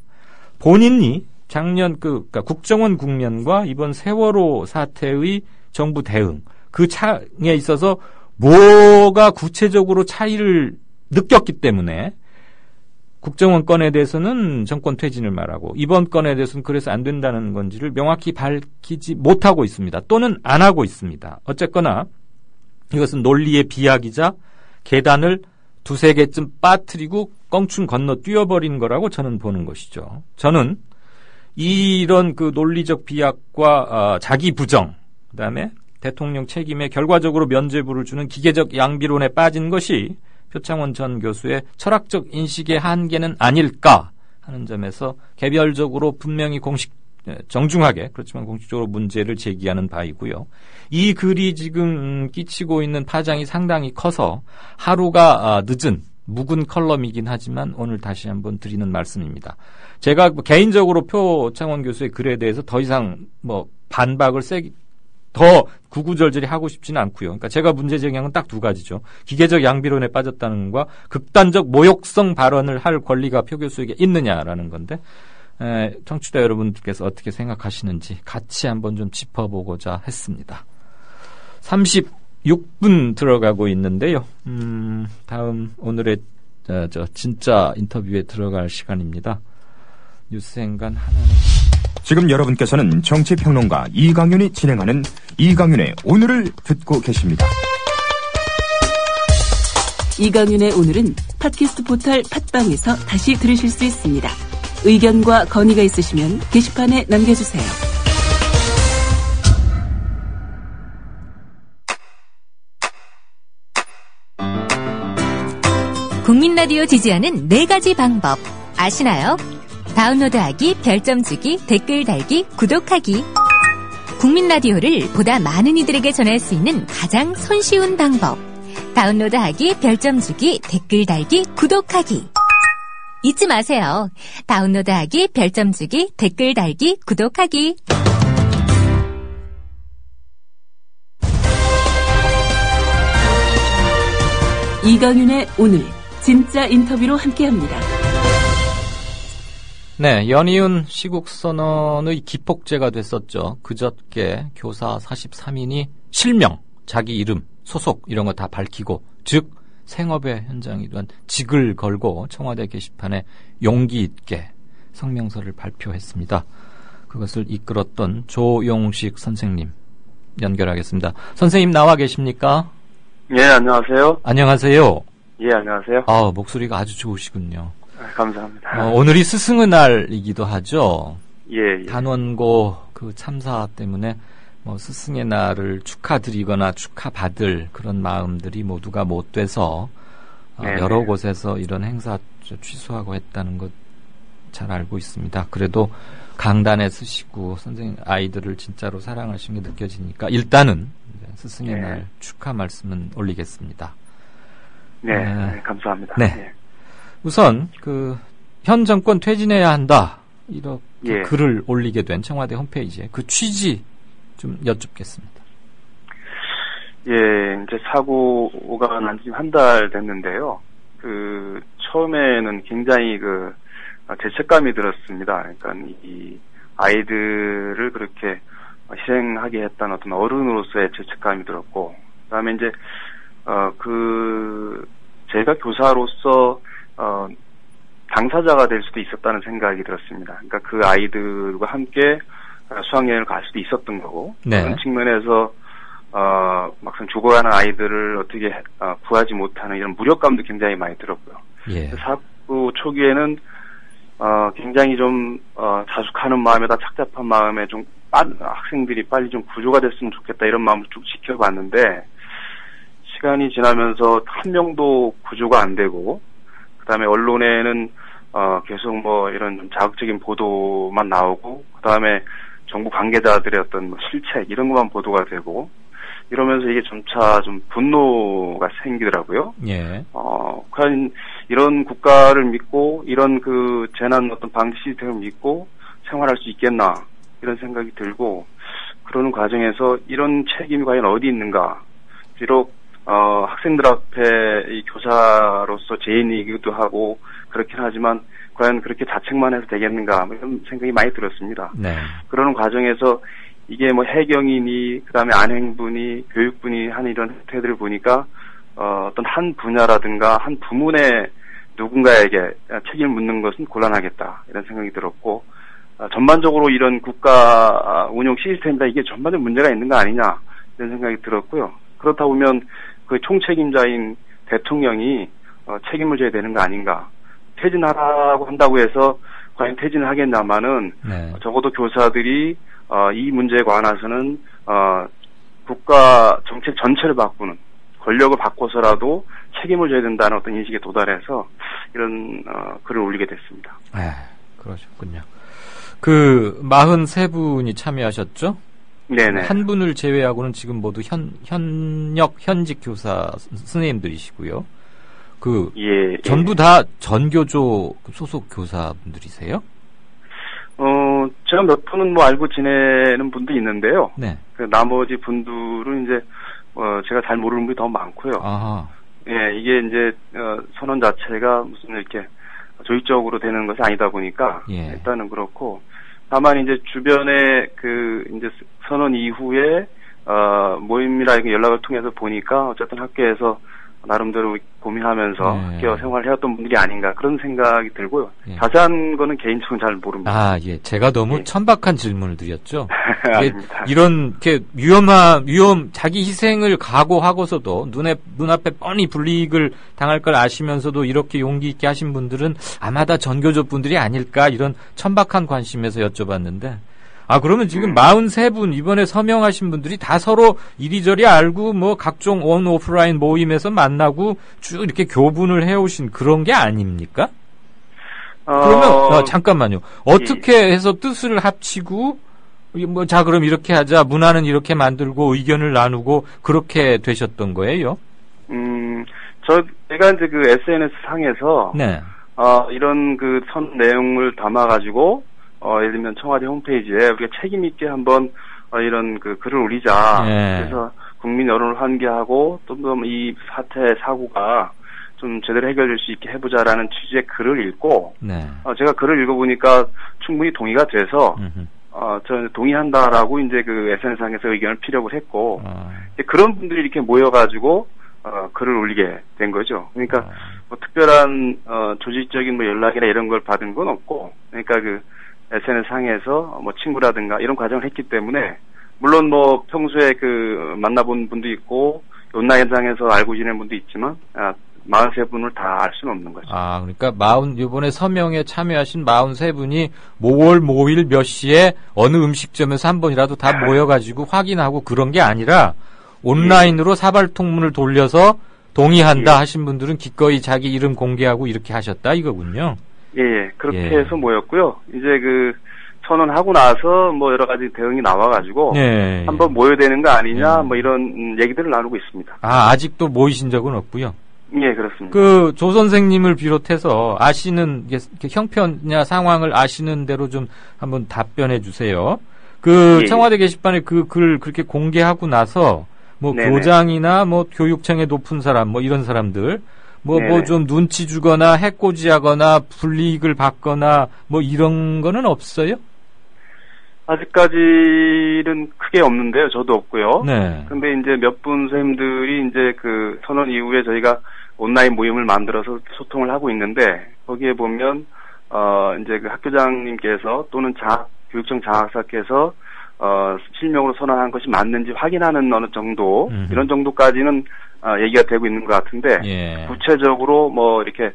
본인이 작년 그러니까 국정원 국면과 이번 세월호 사태의 정부 대응 그 차이에 있어서 뭐가 구체적으로 차이를 느꼈기 때문에 국정원 건에 대해서는 정권 퇴진을 말하고 이번 건에 대해서는 그래서 안 된다는 건지를 명확히 밝히지 못하고 있습니다. 또는 안 하고 있습니다. 어쨌거나 이것은 논리의 비약이자 계단을 두세 개쯤 빠뜨리고 껑충 건너 뛰어버린 거라고 저는 보는 것이죠. 저는 이런 그 논리적 비약과 자기 부정, 그다음에 대통령 책임에 결과적으로 면죄부를 주는 기계적 양비론에 빠진 것이 표창원 전 교수의 철학적 인식의 한계는 아닐까 하는 점에서 개별적으로 분명히 정중하게 그렇지만 공식적으로 문제를 제기하는 바이고요. 이 글이 지금 끼치고 있는 파장이 상당히 커서 하루가 늦은 묵은 컬럼이긴 하지만 오늘 다시 한번 드리는 말씀입니다. 제가 개인적으로 표창원 교수의 글에 대해서 더 이상 반박을 더 구구절절히 하고 싶지는 않고요. 그러니까 제가 문제 제기한 건 딱 두 가지죠. 기계적 양비론에 빠졌다는 것과 극단적 모욕성 발언을 할 권리가 표 교수에게 있느냐라는 건데 청취자 여러분들께서 어떻게 생각하시는지 같이 한번 좀 짚어보고자 했습니다. 36분 들어가고 있는데요. 다음 오늘의 진짜 인터뷰에 들어갈 시간입니다. 뉴스행간 하나는 지금 여러분께서는 정치평론가 이강윤이 진행하는 이강윤의 오늘을 듣고 계십니다. 이강윤의 오늘은 팟캐스트 포털 팟빵에서 다시 들으실 수 있습니다. 의견과 건의가 있으시면 게시판에 남겨주세요. 국민라디오 지지하는 4가지 방법 아시나요? 다운로드하기, 별점 주기, 댓글 달기, 구독하기. 국민라디오를 보다 많은 이들에게 전할 수 있는 가장 손쉬운 방법. 다운로드하기, 별점 주기, 댓글 달기, 구독하기. 잊지 마세요. 다운로드하기, 별점 주기, 댓글 달기, 구독하기. 이강윤의 오늘 진짜 인터뷰로 함께합니다. 네, 연이은 시국선언의 기폭제가 됐었죠. 그저께 교사 43인이 실명, 자기 이름, 소속 이런 거 다 밝히고 즉 생업의 현장이던 직을 걸고 청와대 게시판에 용기 있게 성명서를 발표했습니다. 그것을 이끌었던 조용식 선생님 연결하겠습니다. 선생님 나와 계십니까? 예, 안녕하세요. 안녕하세요. 예, 안녕하세요. 목소리가 아주 좋으시군요. 감사합니다. 오늘이 스승의 날이기도 하죠. 예. 단원고 그 참사 때문에 스승의 날을 축하드리거나 축하받을 그런 마음들이 모두가 못 돼서 여러 곳에서 이런 행사 취소하고 했다는 것 잘 알고 있습니다. 그래도 강단에 서시고 선생님 아이들을 진짜로 사랑하신 게 느껴지니까 일단은 스승의 날 축하 말씀은 올리겠습니다. 네, 감사합니다. 네. 예. 우선 현 정권 퇴진해야 한다 이렇게 글을 올리게 된 청와대 홈페이지에 그 취지 좀 여쭙겠습니다. 예, 이제 사고가 난 지 한 달 됐는데요. 처음에는 굉장히 죄책감이 들었습니다. 그러니까 이 아이들을 그렇게 희생하게 했다는 어떤 어른으로서의 죄책감이 들었고, 그다음에 이제 제가 교사로서 당사자가 될 수도 있었다는 생각이 들었습니다. 그러니까 그 아이들과 함께 수학여행을 갈 수도 있었던 거고, 그런 측면에서 막상 죽어가는 아이들을 어떻게 구하지 못하는 이런 무력감도 굉장히 많이 들었고요. 사고 초기에는 굉장히 좀 자숙하는 마음에다 착잡한 마음에 좀 학생들이 빨리 좀 구조가 됐으면 좋겠다 이런 마음을 쭉 지켜봤는데, 시간이 지나면서 한 명도 구조가 안 되고, 그다음에 언론에는 계속 이런 좀 자극적인 보도만 나오고, 그다음에 정부 관계자들의 어떤 실책 이런 것만 보도가 되고, 이러면서 이게 점차 좀 분노가 생기더라고요. 과연 이런 국가를 믿고 이런 재난 어떤 방지 시스템을 믿고 생활할 수 있겠나 이런 생각이 들고, 그러는 과정에서 이런 책임이 과연 어디 있는가. 비록 학생들 앞에 이 교사로서 죄인이기도 하고 그렇긴 하지만 과연 그렇게 자책만 해서 되겠는가 이런 생각이 많이 들었습니다. 그러는 과정에서 이게 해경이니 그다음에 안행부니 교육부니 하는 이런 행태들을 보니까 어떤 한 분야라든가 한 부문에 누군가에게 책임을 묻는 것은 곤란하겠다 이런 생각이 들었고 전반적으로 이런 국가 운영 시스템이다 이게 전반적으로 문제가 있는 거 아니냐 이런 생각이 들었고요. 그렇다 보면 그 총책임자인 대통령이 책임을 져야 되는 거 아닌가. 퇴진하라고 한다고 해서 과연 퇴진을 하겠냐마는 네. 적어도 교사들이 이 문제에 관해서는 국가 정책 전체를 바꾸는 권력을 바꿔서라도 책임을 져야 된다는 어떤 인식에 도달해서 이런 글을 올리게 됐습니다. 그러셨군요. 그 43분이 참여하셨죠? 네네. 한 분을 제외하고는 지금 모두 현직 교사 선생님들이시고요. 전부 다 전교조 소속 교사분들이세요? 제가 몇 분은 알고 지내는 분도 있는데요. 네. 그 나머지 분들은 이제 제가 잘 모르는 분이 더 많고요. 아하. 예, 이게 이제 선언 자체가 무슨 이렇게 조직적으로 되는 것이 아니다 보니까 일단은 그렇고 다만 이제 주변에 이제 선언 이후에 모임이나 연락을 통해서 보니까 어쨌든 학교에서 나름대로 고민하면서 학교 생활을 해왔던 분들이 아닌가 그런 생각이 들고요. 자세한 거는 개인적으로 잘 모릅니다. 제가 너무 천박한 질문을 드렸죠. 아닙니다. 이런 이렇게 자기 희생을 각오하고서도 눈앞에 뻔히 불이익을 당할 걸 아시면서도 이렇게 용기 있게 하신 분들은 아마 다 전교조 분들이 아닐까 이런 천박한 관심에서 여쭤봤는데 그러면 지금 43분 이번에 서명하신 분들이 다 서로 이리저리 알고 뭐 각종 오프라인 모임에서 만나고 쭉 이렇게 교분을 해오신 그런 게 아닙니까? 그러면 잠깐만요. 어떻게 해서 뜻을 합치고 그럼 이렇게 하자 문화는 이렇게 만들고 의견을 나누고 그렇게 되셨던 거예요? 제가 이제 그 SNS 상에서 이런 그 선 내용을 담아가지고 예를 들면 청와대 홈페이지에 우리가 책임 있게 한번 이런 그 글을 올리자. 그래서 국민 여론을 환기하고 좀 더 이 사고가 좀 제대로 해결될 수 있게 해보자라는 취지의 글을 읽고 제가 글을 읽어보니까 충분히 동의가 돼서 저는 동의한다라고 이제 그 SNS상에서 의견을 피력을 했고 그런 분들이 이렇게 모여가지고 글을 올리게 된 거죠. 그러니까 뭐 특별한 조직적인 뭐 연락이나 이런 걸 받은 건 없고 그러니까 그 SNS 상에서 뭐 친구라든가 이런 과정을 했기 때문에 물론 뭐 평소에 그 만나본 분도 있고 온라인상에서 알고 지내는 분도 있지만 43분을 다 알 수는 없는 거죠. 그러니까 이번에 서명에 참여하신 43분이 뭐월 뭐일 몇 시에 어느 음식점에서 한 번이라도 다 모여가지고 확인하고 그런 게 아니라 온라인으로 사발통문을 돌려서 동의한다 하신 분들은 기꺼이 자기 이름 공개하고 이렇게 하셨다 이거군요. 그렇게 해서 모였고요. 이제 그 선언하고 나서 뭐 여러 가지 대응이 나와가지고 한번 모여야 되는 거 아니냐 뭐 이런 얘기들을 나누고 있습니다. 아직도 모이신 적은 없고요. 그렇습니다. 그 조 선생님을 비롯해서 아시는 형편이나 상황을 아시는 대로 좀 한번 답변해 주세요. 청와대 게시판에 그 글 그렇게 공개하고 나서 뭐 교장이나 뭐 교육청의 높은 사람 뭐 이런 사람들 뭐 좀 눈치 주거나 해코지하거나 불이익을 받거나 뭐 이런 거는 없어요? 아직까지는 크게 없는데요. 저도 없고요. 근데 이제 몇 분 선생님들이 이제 그 선언 이후에 저희가 온라인 모임을 만들어서 소통을 하고 있는데 거기에 보면 이제 그 학교장님께서 또는 교육청 장학사께서 실명으로 선언한 것이 맞는지 확인하는 어느 정도 이런 정도까지는 얘기가 되고 있는 것 같은데 구체적으로 뭐 이렇게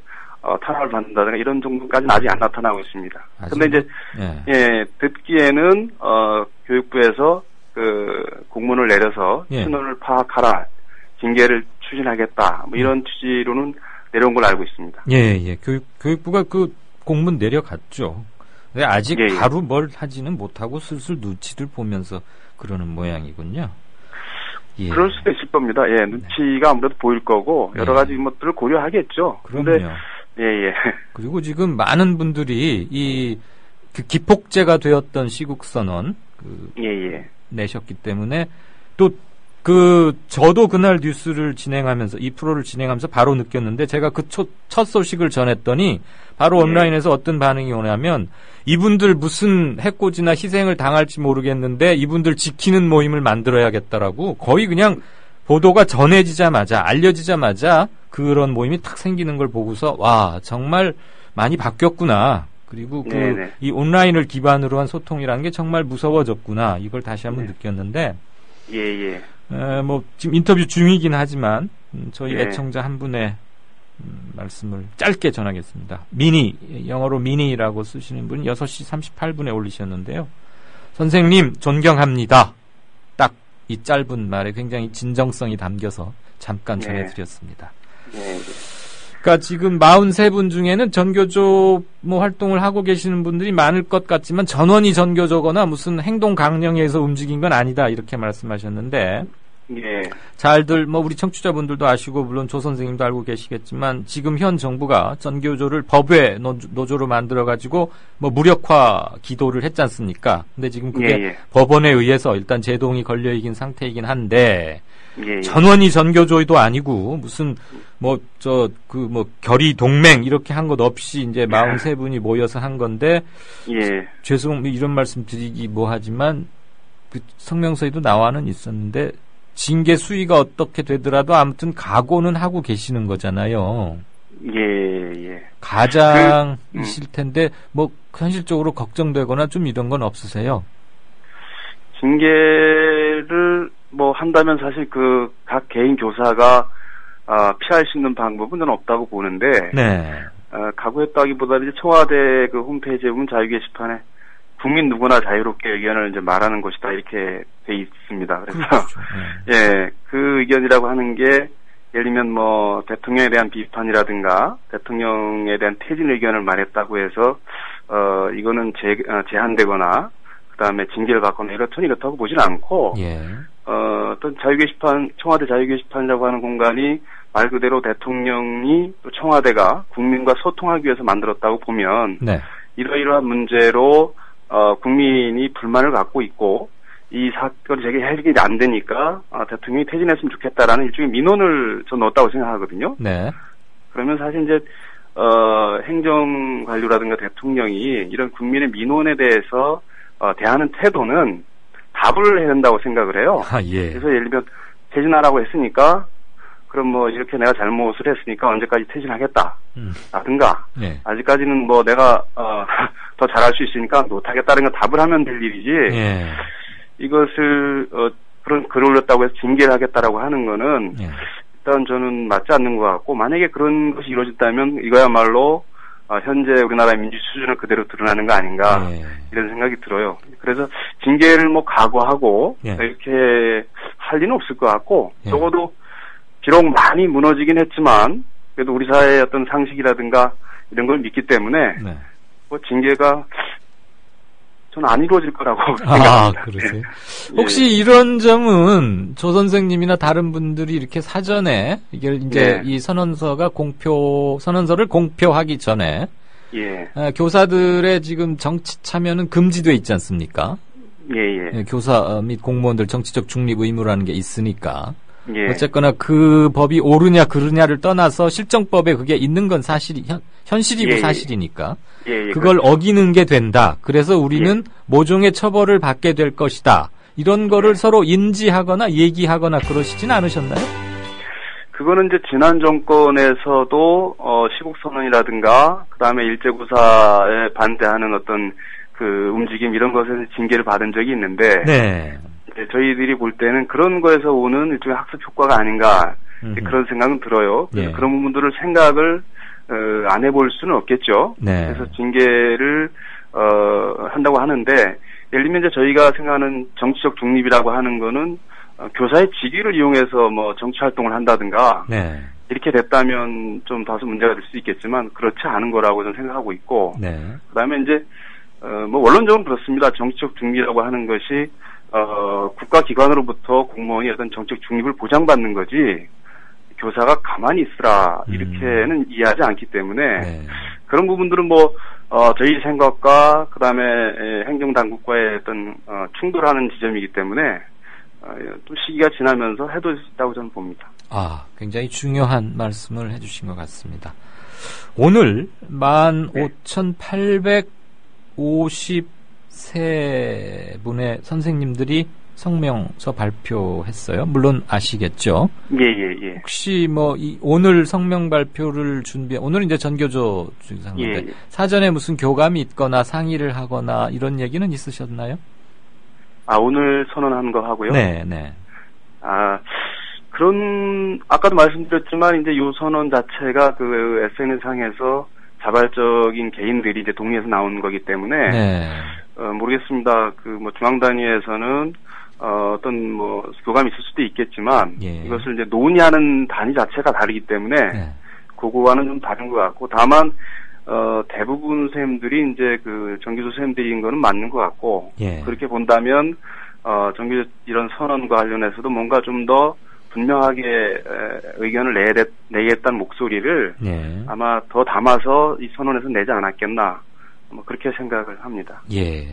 탄압을 받는다든가 이런 정도까지는 아직 안 나타나고 있습니다. 근데 이제 듣기에는 교육부에서 그 공문을 내려서 신원을 파악하라, 징계를 추진하겠다 뭐 이런 취지로는 내려온 걸로 알고 있습니다. 교육부가 그 공문 내려갔죠. 근데 아직 바로 뭘 하지는 못하고 슬슬 눈치를 보면서 그러는 모양이군요. 그럴 수도 있을 겁니다. 눈치가 아무래도 보일 거고 여러 가지 것들을 고려하겠죠. 그런데 그리고 지금 많은 분들이 그 기폭제가 되었던 시국선언 내셨기 때문에 또 저도 그날 뉴스를 진행하면서 이 프로를 진행하면서 바로 느꼈는데 제가 그 첫 소식을 전했더니 바로 온라인에서 어떤 반응이 오냐면 이분들 무슨 해코지나 희생을 당할지 모르겠는데 이분들 지키는 모임을 만들어야겠다라고 거의 그냥 보도가 전해지자마자 알려지자마자 그런 모임이 탁 생기는 걸 보고서 와 정말 많이 바뀌었구나. 그리고 이 온라인을 기반으로 한 소통이라는 게 정말 무서워졌구나. 이걸 다시 한번 느꼈는데 뭐 지금 인터뷰 중이긴 하지만 저희 애청자 한 분의 말씀을 짧게 전하겠습니다. 영어로 미니라고 쓰시는 분 6시 38분에 올리셨는데요. 선생님 존경합니다. 딱 이 짧은 말에 굉장히 진정성이 담겨서 잠깐 전해드렸습니다. 그러니까 지금 43분 중에는 전교조 뭐 활동을 하고 계시는 분들이 많을 것 같지만 전원이 전교조거나 무슨 행동 강령에서 움직인 건 아니다 이렇게 말씀하셨는데 잘들 뭐 우리 청취자분들도 아시고 물론 조 선생님도 알고 계시겠지만 지금 현 정부가 전교조를 법외 노조로 만들어 가지고 뭐 무력화 기도를 했지 않습니까? 근데 지금 그게 법원에 의해서 일단 제동이 걸려 있긴 상태이긴 한데 전원이 전교조도 아니고 무슨 뭐 결의 동맹 이렇게 한 것 없이 이제 43분이 모여서 한 건데 이런 말씀 드리기 뭐하지만 그 성명서에도 나와는 있었는데 징계 수위가 어떻게 되더라도 아무튼 각오는 하고 계시는 거잖아요. 가장이실 텐데 뭐 현실적으로 걱정되거나 좀 이런 건 없으세요? 징계를 뭐 한다면 사실 그 각 개인 교사가 피할 수 있는 방법은 저는 없다고 보는데 각오했다기보다는 이제 청와대 그 홈페이지에 보면 자유 게시판에 국민 누구나 자유롭게 의견을 이제 말하는 것이다 이렇게 돼 있습니다. 그래서 그 의견이라고 하는 게 예를 들면 뭐 대통령에 대한 비판이라든가 대통령에 대한 퇴진 의견을 말했다고 해서 이거는 제한되거나 그다음에 징계를 받거나 이렇다고 보지는 않고 어떤 자유 게시판 청와대 자유 게시판이라고 하는 공간이 말 그대로 대통령이 또 청와대가 국민과 소통하기 위해서 만들었다고 보면 이러이러한 문제로 국민이 불만을 갖고 있고 이 사건이 제게 해결이 안 되니까 대통령이 퇴진했으면 좋겠다라는 일종의 민원을 저 넣었다고 생각하거든요. 그러면 사실 이제 행정관료라든가 대통령이 이런 국민의 민원에 대해서 대하는 태도는 답을 해야 된다고 생각을 해요. 그래서 예를 들면 퇴진하라고 했으니까 그럼 뭐 이렇게 내가 잘못을 했으니까 언제까지 퇴진하겠다 라든가 아직까지는 뭐 내가 더 잘할 수 있으니까 못하겠다는 건 답을 하면 될 일이지 이것을 그런 글을 올렸다고 해서 징계를 하겠다라고 하는 거는 일단 저는 맞지 않는 것 같고 만약에 그런 것이 이루어졌다면 이거야말로 현재 우리나라의 민주 수준을 그대로 드러나는 거 아닌가 이런 생각이 들어요. 그래서 징계를 뭐 각오하고 이렇게 할 리는 없을 것 같고 적어도 비록 많이 무너지긴 했지만 그래도 우리 사회의 어떤 상식이라든가 이런 걸 믿기 때문에 뭐 징계가 저는 안 이루어질 거라고 생각합니다. 그러세요? 혹시 이런 점은 조 선생님이나 다른 분들이 이렇게 사전에 이게 이제 이 선언서를 공표하기 전에 교사들의 지금 정치 참여는 금지돼 있지 않습니까? 교사 및 공무원들 정치적 중립 의무라는 게 있으니까. 어쨌거나 그 법이 옳으냐 그르냐를 떠나서 실정법에 그게 있는 건 현실이고 사실이니까 그걸 어기는 게 된다. 그래서 우리는 모종의 처벌을 받게 될 것이다. 이런 거를 서로 인지하거나 얘기하거나 그러시진 않으셨나요? 그거는 이제 지난 정권에서도 시국선언이라든가 그다음에 일제고사에 반대하는 어떤 그 움직임 이런 것에서 징계를 받은 적이 있는데 저희들이 볼 때는 그런 거에서 오는 일종의 학습 효과가 아닌가 그런 생각은 들어요. 그래서 그런 부분들을 생각을 안 해볼 수는 없겠죠. 그래서 징계를 한다고 하는데 예를 들면 이제 저희가 생각하는 정치적 중립이라고 하는 거는 교사의 직위를 이용해서 뭐 정치 활동을 한다든가 이렇게 됐다면 좀 다소 문제가 될 수 있겠지만 그렇지 않은 거라고 저는 생각하고 있고 그다음에 이제 뭐 원론적으로 그렇습니다. 정치적 중립이라고 하는 것이 국가기관으로부터 공무원이 어떤 정책 중립을 보장받는 거지 교사가 가만히 있으라 이렇게는 이해하지 않기 때문에 그런 부분들은 뭐 저희 생각과 그다음에 행정당국과의 어떤 충돌하는 지점이기 때문에 또 시기가 지나면서 해도 있다고 저는 봅니다. 굉장히 중요한 말씀을 해주신 것 같습니다. 오늘 15,853분의 선생님들이 성명서 발표했어요. 물론 아시겠죠? 예. 혹시 오늘 성명 발표를 오늘은 이제 전교조 주상인데 사전에 무슨 교감이 있거나 상의를 하거나 이런 얘기는 있으셨나요? 오늘 선언한 거 하고요? 네. 아까도 말씀드렸지만, 이제 요 선언 자체가 그 SNS상에서 자발적인 개인들이 이제 동의해서 나온 거기 때문에, 모르겠습니다. 중앙 단위에서는, 어떤 교감이 있을 수도 있겠지만, 이것을 이제 논의하는 단위 자체가 다르기 때문에, 그거와는 좀 다른 것 같고, 다만, 대부분 선생님들이 이제 정규조 선생님들인 거는 맞는 것 같고, 그렇게 본다면, 정규조 이런 선언과 관련해서도 뭔가 좀 더 분명하게 의견을 내겠다는 목소리를 아마 더 담아서 이 선언에서 내지 않았겠나, 그렇게 생각을 합니다.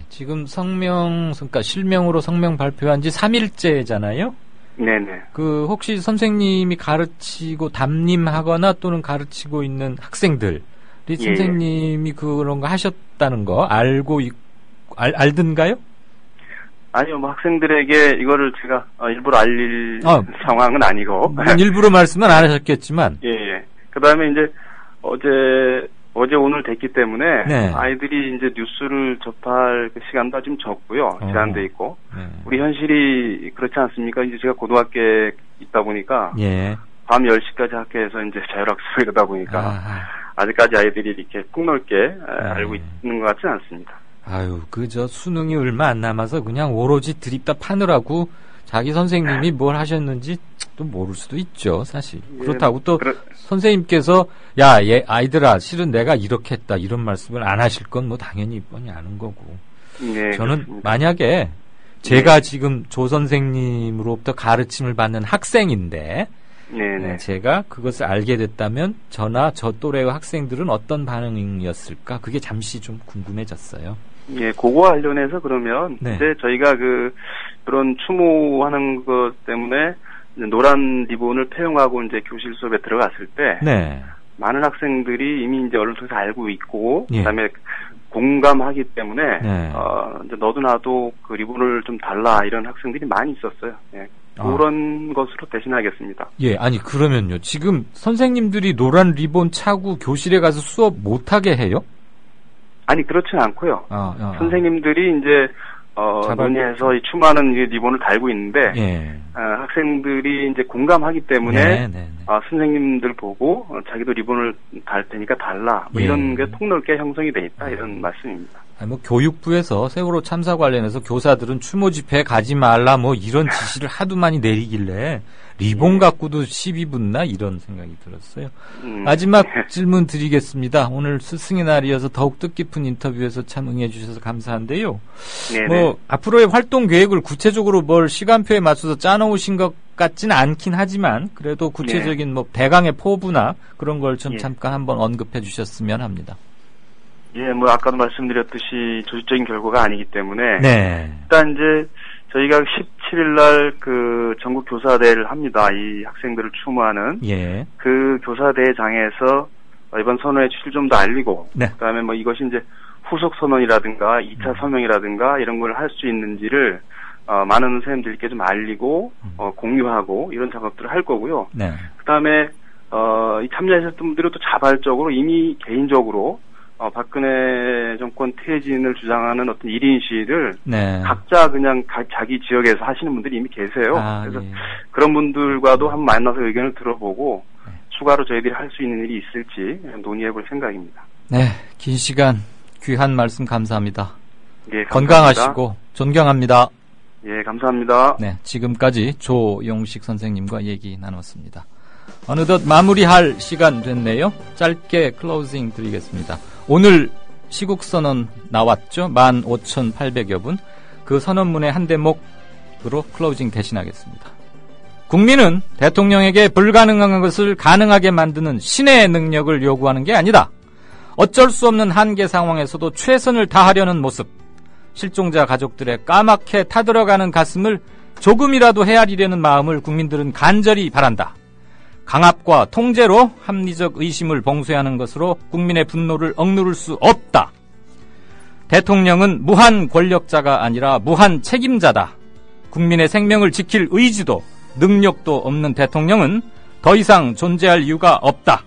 지금 그러니까 실명으로 성명 발표한 지 3일째잖아요? 네네. 혹시 선생님이 가르치고 담임하거나 또는 가르치고 있는 학생들이 선생님이 그런 거 하셨다는 거 알던가요? 아니요, 학생들에게 이거를 제가 일부러 알릴 상황은 아니고. 일부러 말씀은 안 하셨겠지만. 그 다음에 이제 어제 오늘 됐기 때문에 아이들이 이제 뉴스를 접할 시간도 좀 적고요. 제한돼 있고. 우리 현실이 그렇지 않습니까? 이제 제가 고등학교에 있다 보니까 밤 10시까지 학교에서 이제 자율학습을 이러다 보니까 아직까지 아이들이 이렇게 폭넓게 알고 있는 것 같지는 않습니다. 수능이 얼마 안 남아서 그냥 오로지 드립다 파느라고 자기 선생님이 뭘 하셨는지 또 모를 수도 있죠, 사실. 그렇다고 또 선생님께서 아이들아, 실은 내가 이렇게 했다, 이런 말씀을 안 하실 건 당연히 뻔히 아는 거고. 저는 그렇습니다. 만약에 제가 지금 조 선생님으로부터 가르침을 받는 학생인데 제가 그것을 알게 됐다면 저나 저 또래의 학생들은 어떤 반응이었을까? 그게 잠시 좀 궁금해졌어요. 그거와 관련해서 그러면 이제 저희가 그런 추모하는 것 때문에 노란 리본을 폐용하고 이제 교실 수업에 들어갔을 때 많은 학생들이 이미 이제 언론을 통해서 알고 있고 그다음에 공감하기 때문에 이제 너도 나도 그 리본을 좀 달라 이런 학생들이 많이 있었어요. 그런 것으로 대신하겠습니다. 그러면요. 지금 선생님들이 노란 리본 차고 교실에 가서 수업 못하게 해요? 아니, 그렇지는 않고요. 선생님들이 이제 논의해서 이 추모하는 리본을 달고 있는데 학생들이 이제 공감하기 때문에 선생님들 보고 자기도 리본을 달 테니까 달라 이런 게 폭넓게 형성이 돼 있다 이런 말씀입니다. 교육부에서 세월호 참사 관련해서 교사들은 추모 집회에 가지 말라 이런 지시를 하도 많이 내리길래 리본 갖고도 시비 붙나 이런 생각이 들었어요. 마지막 질문 드리겠습니다. 오늘 스승의 날이어서 더욱 뜻깊은 인터뷰에서 참 응해 주셔서 감사한데요. 앞으로의 활동 계획을 구체적으로 시간표에 맞춰서 짜놓으신 것 같지는 않긴 하지만 그래도 구체적인 대강의 포부나 그런 걸 좀 잠깐 한번 언급해 주셨으면 합니다. 아까도 말씀드렸듯이 조직적인 결과가 아니기 때문에 일단 이제 저희가 17일날 전국 교사대회를 합니다. 이 학생들을 추모하는 그 교사대회장에서 이번 선언의 취지를 좀 더 알리고 그다음에 이것이 이제 후속 선언이라든가 2차 서명이라든가 이런 걸 할 수 있는지를 많은 선생님들께 좀 알리고 공유하고 이런 작업들을 할 거고요. 그다음에 이 참여하셨던 분들은 또 자발적으로 이미 개인적으로 박근혜 정권 퇴진을 주장하는 어떤 1인 시위를 각자 그냥 자기 지역에서 하시는 분들이 이미 계세요. 그래서 그런 분들과도 한번 만나서 의견을 들어보고 추가로 저희들이 할 수 있는 일이 있을지 논의해볼 생각입니다. 긴 시간 귀한 말씀 감사합니다. 감사합니다. 건강하시고 존경합니다. 감사합니다. 지금까지 조용식 선생님과 얘기 나눴습니다. 어느덧 마무리할 시간 됐네요. 짧게 클로징 드리겠습니다. 오늘 시국선언 나왔죠? 15,800여 분. 그 선언문의 한 대목으로 클로징 대신하겠습니다. 국민은 대통령에게 불가능한 것을 가능하게 만드는 신의 능력을 요구하는 게 아니다. 어쩔 수 없는 한계 상황에서도 최선을 다하려는 모습. 실종자 가족들의 까맣게 타들어가는 가슴을 조금이라도 헤아리려는 마음을 국민들은 간절히 바란다. 강압과 통제로 합리적 의심을 봉쇄하는 것으로 국민의 분노를 억누를 수 없다. 대통령은 무한 권력자가 아니라 무한 책임자다. 국민의 생명을 지킬 의지도 능력도 없는 대통령은 더 이상 존재할 이유가 없다.